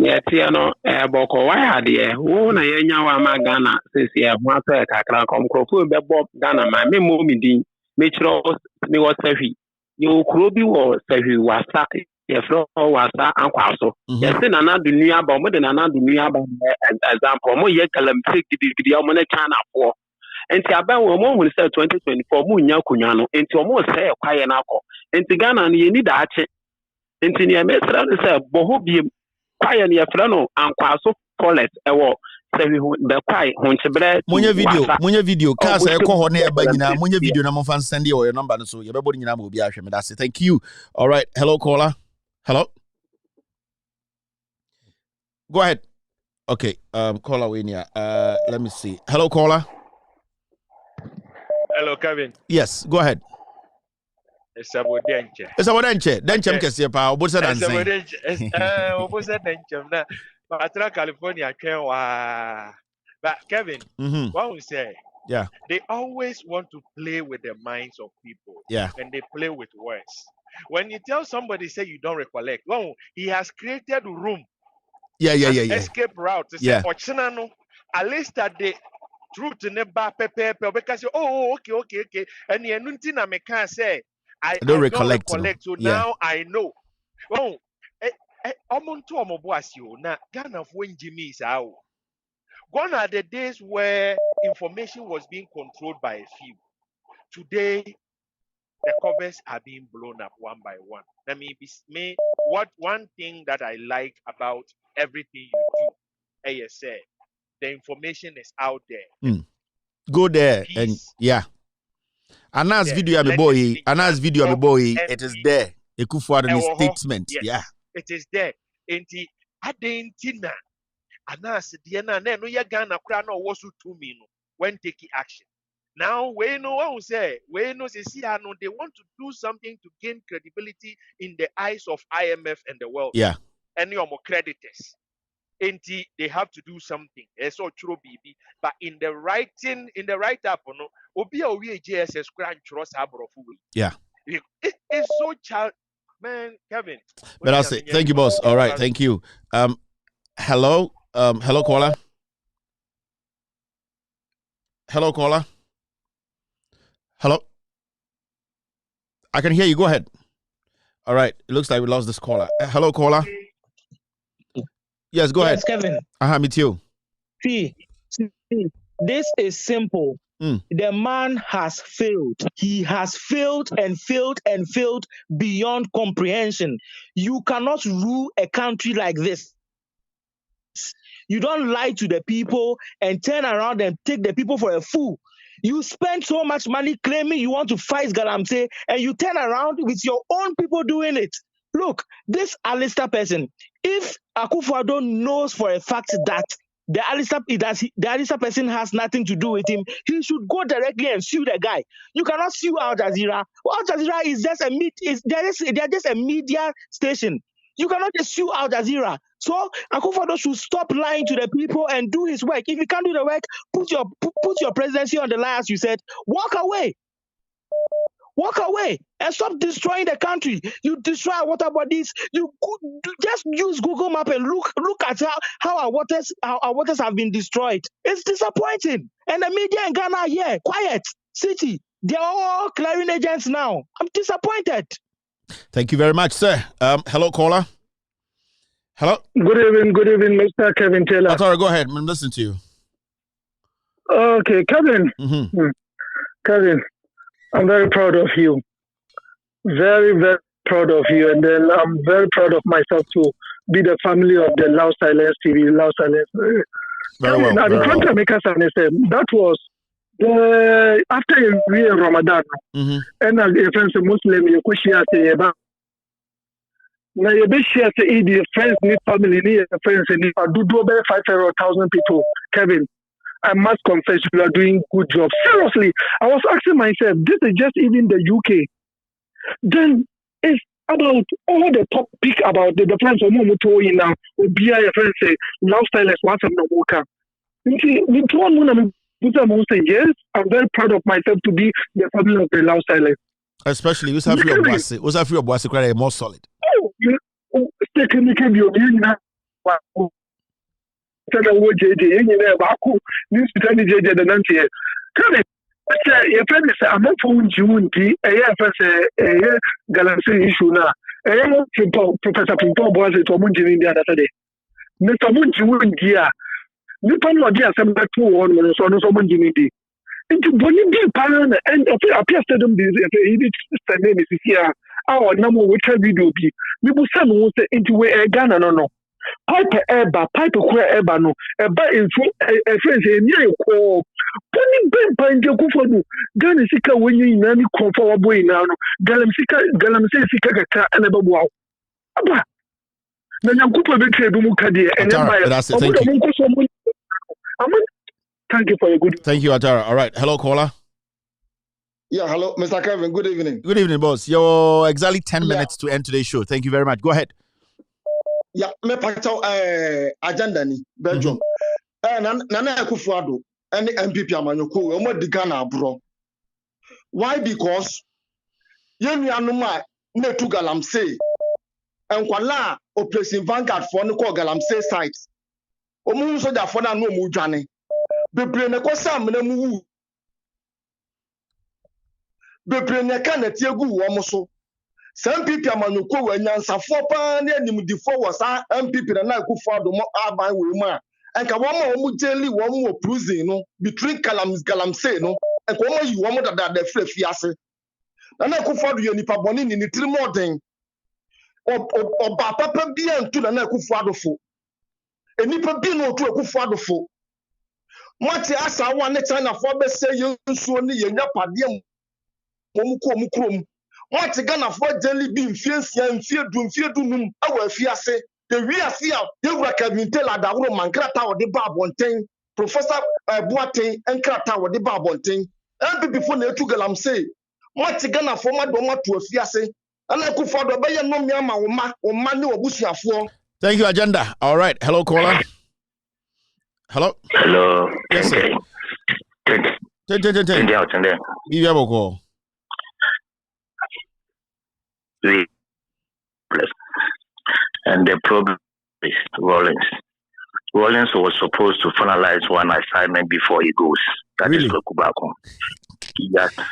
Yeah, Tiano, Boko, why are there? Who na yenya wa ma Ghana says yeah, Mata Kakra, Comcrofu, Bob Ghana, my mummy ding, Mitchell, me was Sefi. You Krubi was Sefi was yes, was and Quaso. Yes, then another new album, more than another new album example, more yet Kalam 60 degree on China for. And Tiaba will say 2024 Munya Kunyano, and to almost say a quiet alcohol. And Ghana, you need that. And Tinia Mesra said, Bohobi. Quiet near Frano and Quaso Collet, a walk. Say the quiet, Honchebre. Munya video, Cars, I call her near Bagina, Munya video, number fan send you your number, so your body will be Asham. That's it. Thank you. All right. Hello, caller. Hello. Go ahead. Okay. Caller Winia. Let me see. Hello, caller. Hello, Kevin. Yes, go ahead. It's a Denche. It's a Denche. Denche, Kessia, what's that? It's a Denche. What's that Denche? But California came. But Kevin, what we say? Yeah. They always want to play with the minds of people. Yeah. And they play with words. When you tell somebody, say you don't recollect, well, he has created room. Yeah. Escape route. To yeah. Say, at least that the truth never pepe because okay. And the nuntina me can say. I don't recollect. So now I know. Oh, Omonto Omoboasio na Ghana when Jimmy is out. Gone are the days where information was being controlled by a few. Today, the covers are being blown up one by one. Let me what one thing that I like about everything you do, ASA, the information is out there. Go there and yeah. Anas video me boy. It is there. Ekufuado statement. Yes, yeah. It is there. Enti adentina. Anas diena na no ya Ghana kra na wosu to me no when taking action. Now we know what we say. We know they want to do something to gain credibility in the eyes of IMF and the world. Yeah. And your more creditors. Enti they have to do something. It's all true, baby. But in the writing, in the write up, no, obi a we JSS grand trust abrofu. Yeah. It's so child, man, Kevin. But I'll say thank you, boss. All right, thank you. Hello, hello caller. Hello caller. Hello. I can hear you. Go ahead. All right. It looks like we lost this caller. Hello caller. Yes, go ahead. Kevin. Me too. See, this is simple. The man has failed. He has failed and failed and failed beyond comprehension. You cannot rule a country like this. You don't lie to the people and turn around and take the people for a fool. You spend so much money claiming you want to fight Galamsey, and you turn around with your own people doing it. Look, this Alistair person, if Akufo-Addo knows for a fact that the Alistair person has nothing to do with him, he should go directly and sue the guy. You cannot sue Al Jazeera. Al Jazeera is just they're just a media station. You cannot just sue Al Jazeera. So Akufo-Addo should stop lying to the people and do his work. If you can't do the work, put your presidency on the line, as you said. Walk away. Walk away and stop destroying the country. You destroy our water bodies. You just use Google Map and look at how our waters have been destroyed. It's disappointing. And the media in Ghana are here, quiet, city. They're all clearing agents now. I'm disappointed. Thank you very much, sir. Hello, caller. Hello. Good evening, Mr. Kevin Taylor. Sorry, go ahead. I'm listening to you. Okay, Kevin. Kevin, I'm very proud of you. Very, very proud of you. And then I'm very proud of myself to be the family of the Loud Silence TV, Loud Silence. Very well. Now, the front of that was after a real Ramadan. And as a friend, Muslim, you could share the now you be share the friends, need family, need friends, and I do over 500,000 people. Kevin, I must confess, you are doing good job. Seriously, I was asking myself, this is just even the UK. Then, if about all the topic about the friends of Momoto in now, or be a friend say, lifestyle is what's no worker. Me to one say, yes, I'm very proud of myself to be the family of the lifestyle. Especially, who's have your boss? Who's have your boss? More solid. Oh, technically, you're tell wo JJ yin na ba ku ni su tani JJ da nan ce kare sai ya fadi sai amma fa wunji wunji ya fa sai ya galansi issue na ya mo professor Pinto bo sai to mun jini da ta de ne to mun ji wunji ya ni pa no dia sam ba tu won no so mun jini di nti boni bi pa na and appear stadium this he stand name is here our number we tell video bi mi bu sam wo say nti we Ghana no pipe kura eba no eba infu friends e nya ko poni ben panje ku fodu Ghana sika wenyi na ni konfa wabo ina no galam sika kaka ene bebu awo aba na nyankupa be tredu mu kade ene ba thank you for your good. Thank you, Atara. All right, hello caller. Yeah, hello, Mr. Kevin. Good evening. Good evening, boss. You're exactly 10 minutes to end today's show. Thank you very much. Go ahead. Yeah, me pakito agenda ni Belgium. Nana Akufo-Addo and MPP Amanyoko omo di Ghana abro. Why? Because yenu anuma na tu galamsey. Enkwala Operation Vanguard for no call galamsey site. Omo soja for na no mu dwane. Bebre ne kwasa mena mu wu. Bebre ne ka na tiegu wo mo so. MPP Amanyoko we nyansafo pa na animdifo wo sa MPP na Akufo-Addo mo aban we mu a enka wo ma wo jeli wo mo prison no between galamsey no enka wo yi wo mo dada free fiase na Akufo-Addo ye nipa boni ni tiri modern oba papa bi antu na Akufo-Addo fo enipa bi no otu Akufo-Addo fo mati asa wa ne China fo be say yensuo ni ye nyapade mo mu krom mati Ghana fo jeli bi mfie du num awa fiase the we are here you can tell that we mankrata or the babonten Professor Boateng enkrata or the babonten and before na etu galamsey mati Ghana fo ma do ma to afiase ana Akufo-Addo be ye no miama wo ma ne obusuafo. Thank you, agenda. All right, hello caller. Hello. Yes, sir. And the problem is Rollins. Rollins was supposed to finalize one assignment before he goes. That is Kubako.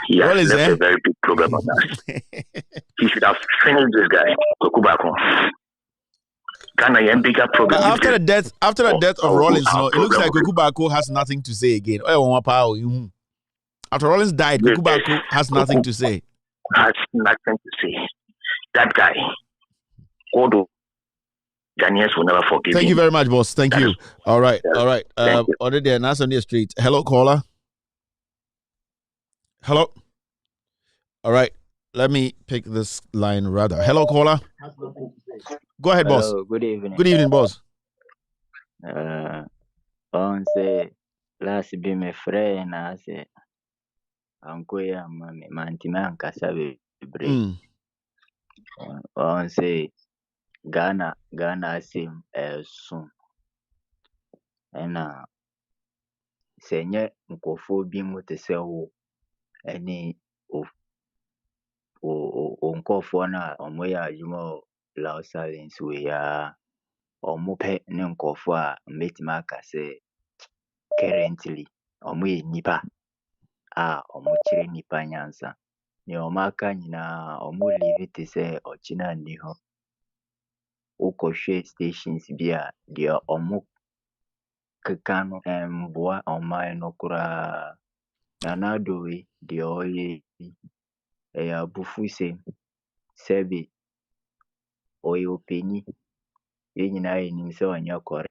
He has left a very big problem on that. He should have finished this guy, Kubako. Ghana bigger problem. After the death of Rollins, it looks like Kubako has nothing to say again. After Rollins died, Kubako has nothing to say. Has nothing to say. That guy, although Ghanaians will never forgive him. Thank you very much, boss. Thank you. All right. Order there, Nas on the street. Hello, caller. Hello. All right. Let me pick this line rather. Hello, caller. Go ahead, boss. Hello, good evening. Good evening, boss. On say last be my friend. I say, Uncle ya mami mantima ankasabe break. On say Ghana sim soon. And senye nkofo bi mu te se wo any o nkofo na omo ya adwuma law silence we ya omo pe ne nkofo a metima aka se currently omo ye nipa omo kire nipa nyansa ne omo aka nyina omo live te se ochina ni ho ukoshe stations bia dia omo kekano mboa oma no kura nanado we dia oye ya bufu se sebi oye openi nyina enim se onya correct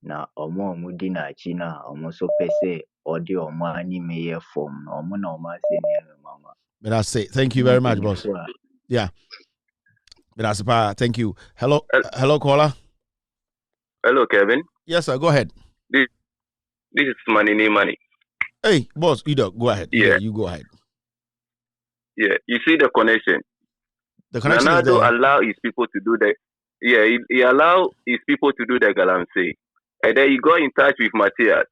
na omo di na achi na omo so pese odi omo ani meye form na omo ase ne mama. But I say thank you very much, boss. Yeah. But I say thank you. Hello, caller. Hello, Kevin. Yes, sir. Go ahead. This is money. Hey, boss, go ahead. Yeah, you go ahead. Yeah, you see the connection. The connection is Nanado there. allow his people to do that. Yeah, he allow his people to do the galamsey. And then he got in touch with Matthias.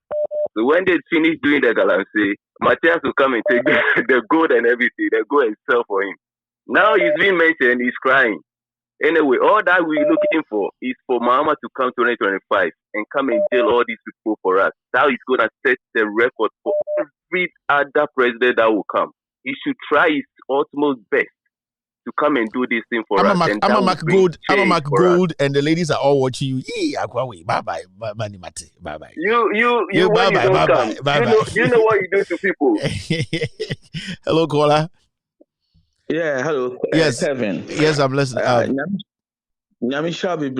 So when they finish doing the galamsey, Matthias will come and take the gold and everything. They go and sell for him. Now he's being mentioned, he's crying. Anyway, all that we're looking for is for Mahama to come 2025 and come and jail all these people for us. That is going to set the record for every other president that will come. He should try his utmost best to come and do this thing for us. I'm a Mac Gold, and the ladies are all watching you. Yeah, bye bye, Mani Mate, bye bye. You bye bye, bye bye, bye bye. You know what you do to people. Hello, caller. Yeah, hello. Yes, Kevin. Yes, I'm listening. Nyami Shabi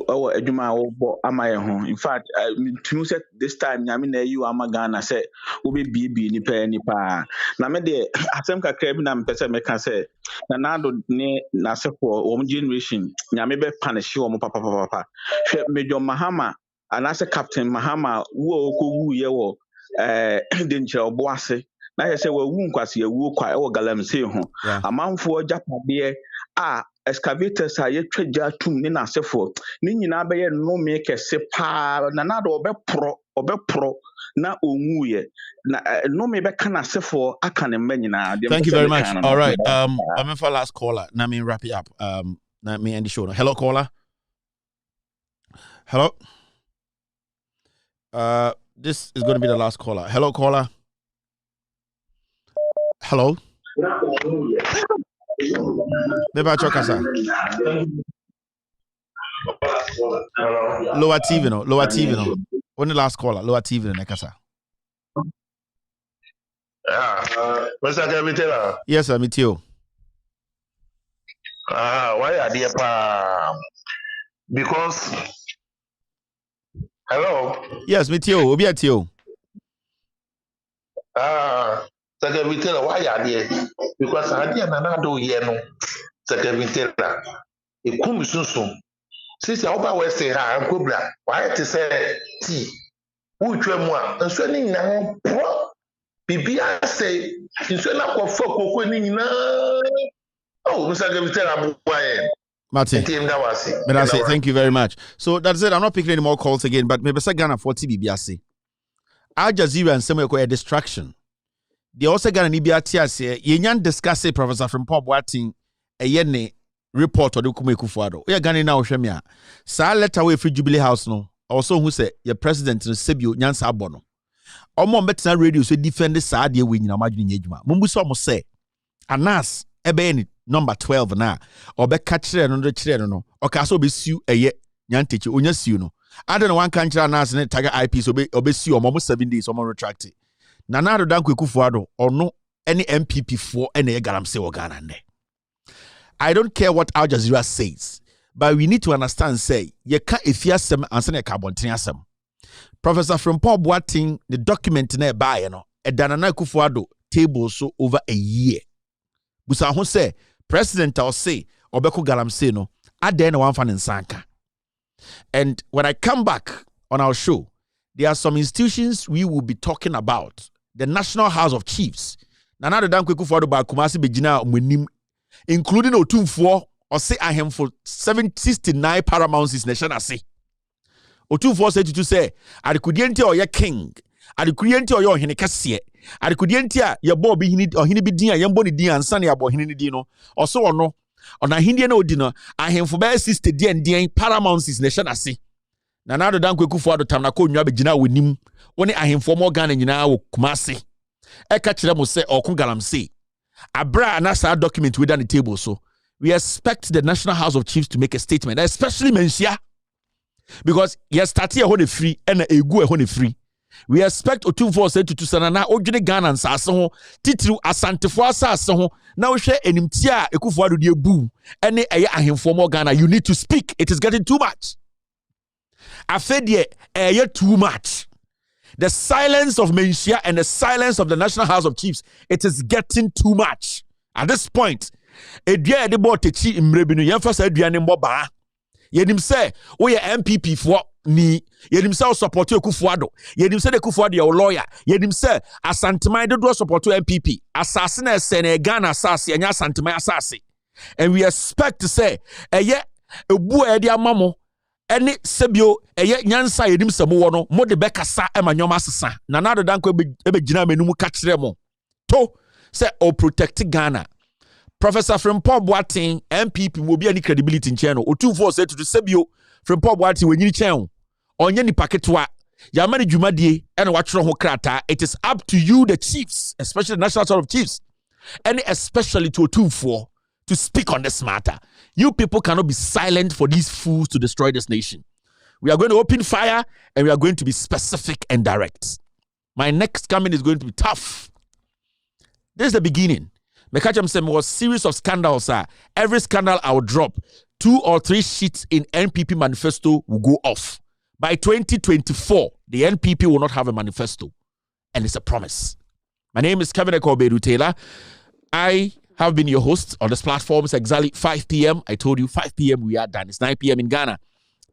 or Eduma or Amayaho. In fact, to say this time, Yamina, you Amagana said, Ubi BB, ni pe ni pa. Namede, Atemka Krebin Pesa Meka say, Nanado ne Nasepo, generation, Yamibe Panish, or Papa. Major Mahama, and as a Captain Mahama, woo, yewo, Dincha Boase. Na yɛ sɛ wawu nkwasi awu kwa ɛwɔ galamsey ho amanfoɔ japade excavators a yɛtwa gya tum ne n'asefo ne nyinaa bɛyɛ nnome kɛse paa na nada ɔbɛporɔ na ɔnwuiɛ na nnome bɛka n'asefo aka ne mma nyinaa. Thank you very much. All right, I'm in for last caller. Now me wrap it up. Now me end the show. Hello, caller. Hello. This is going to be the last caller. Hello, caller. Hello. Lower TV no. Lower TV no. When the last caller, lower TV no nekasa. Mr. Gavitela. Yes, sir, me too. Why are they because hello? Yes, me too. Obi at you. Secretary, why are they? Because I didn't know yeno. Secretary, it comes soon. Since I hope I will say, I'm Cobra. Why to say, see, who you are, and swelling now, Bibia say, you swell up for folk winning now. Oh, Mr. Secretary, I'm quiet. Martin, thank you very much. So that's it. I'm not picking any more calls again, but maybe Ghana 40 BBC. Al Jazeera and some a distraction. The also Ghana Nibia say, Yenyan discuss Professor from Pop Watting a yene report or the Kumekufuado. We are Ghana now, Shemia. Sa letter away for Jubilee House no. Also, who say your president in Sebu Nyansa Bono. Omo betina radio so defend the Sadia win in Imagine Yejuma. Mumbuso mo say, Anas, Ebeni. Number 12 na obe kachire no de chire no o ka so be siu eye nyantechi onya siu no ade no wan kanchira na as ne tag IP so obe siu omo 7 days omo retract na na do dan kwekufu ado ono any MPP for any galamse wo Ghana ne. I don't care what Al Jazeera says, but we need to understand say ye ka efiasem anse na ka bonten asem. Professor from Paul Boating the document na ba ye no edana na kufu ado table so over a year. Busa ho say President will say, Obeko Galamsey no, ade na wanfa nsanka. And when I come back on our show, there are some institutions we will be talking about. The National House of Chiefs. Nana de dankwe kufuado ba Kumasi Bejina mwenim, including Otumfuo, or say I am for 769 paramounts nation say. Otumfuo said to say, Adikudiente or your king, Adikudiente or your henekasiye. Adikudientia ya bobi hini or hini bidia yambo ni dia ansani ya bo hini dino or so or no or na hindi no dino I him for bear sister dia and paramount is nation asi na do dan kweku fo ado tam na ko nwa begina wonim woni ahemfo mo Ghana nyina wo Kumasi e ka kire mo se okun Galamsey abra na sa document we down the table. So we expect the National House of Chiefs to make a statement, especially Mensia, because yes start here hold free and egu hold free. We expect Otumfuo say to sanana odwene Ghana nsase ho titiri asantefo asase ho na wo hwe enimti a Ekufuado de bu ene eye ahemfo mo Ghana. You need to speak. It is getting too much. Afedie eye too much. The silence of Mensia and the silence of the National House of Chiefs, it is getting too much. At this point, edua de bo techi imrebi no yemfa sa edua ne mboba. Yenim say wo ye MPP for ni yedim say support Ekufuado yedim say Ekufuado your lawyer yedim say asanteman do support MPP asase na ese na Ghana asase anya asanteman asase And we expect to say, eye ebu edi amamo ene sebio eye nyansa yedim semo no mo de bekasa ema nyoma asesa na na dodanko ebe gina menum ka kire mo to say o protect Ghana. Professor Frimpong Boateng MPP will be any credibility in channel or 2-4 said to the sebio Frimpong Boateng when you channel onye ni paketwa ya mani dwumadie and watch ho krata. It is up to you the chiefs, especially the National Council of Chiefs, and especially to 2-4 to speak on this matter. You people cannot be silent for these fools to destroy this nation. We are going to open fire and we are going to be specific and direct. My next coming is going to be tough. This is the beginning. Mekacham said was series of scandals. Every scandal I will drop, 2 or 3 sheets in NPP manifesto will go off. By 2024, the NPP will not have a manifesto. And it's a promise. My name is Kevin Ekobedu Taylor. I have been your host on this platform. It's exactly 5 p.m. I told you 5 p.m. we are done. It's 9 p.m. in Ghana.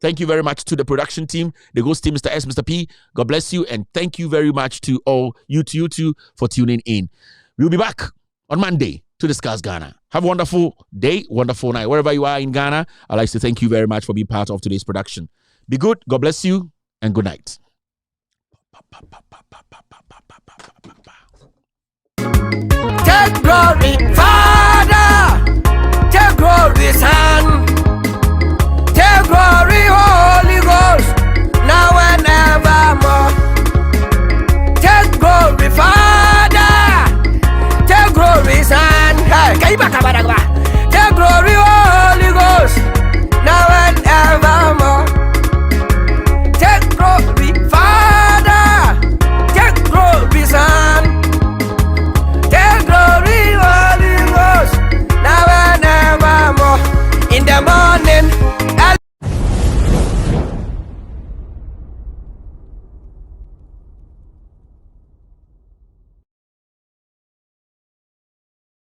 Thank you very much to the production team, the ghost team, Mr. S, Mr. P. God bless you. And thank you very much to all you two for tuning in. We'll be back on Monday to discuss Ghana. Have a wonderful day, wonderful night. Wherever you are in Ghana, I'd like to thank you very much for being part of today's production. Be good. God bless you. And good night. Take glory, Father. Take glory, Son. Take glory.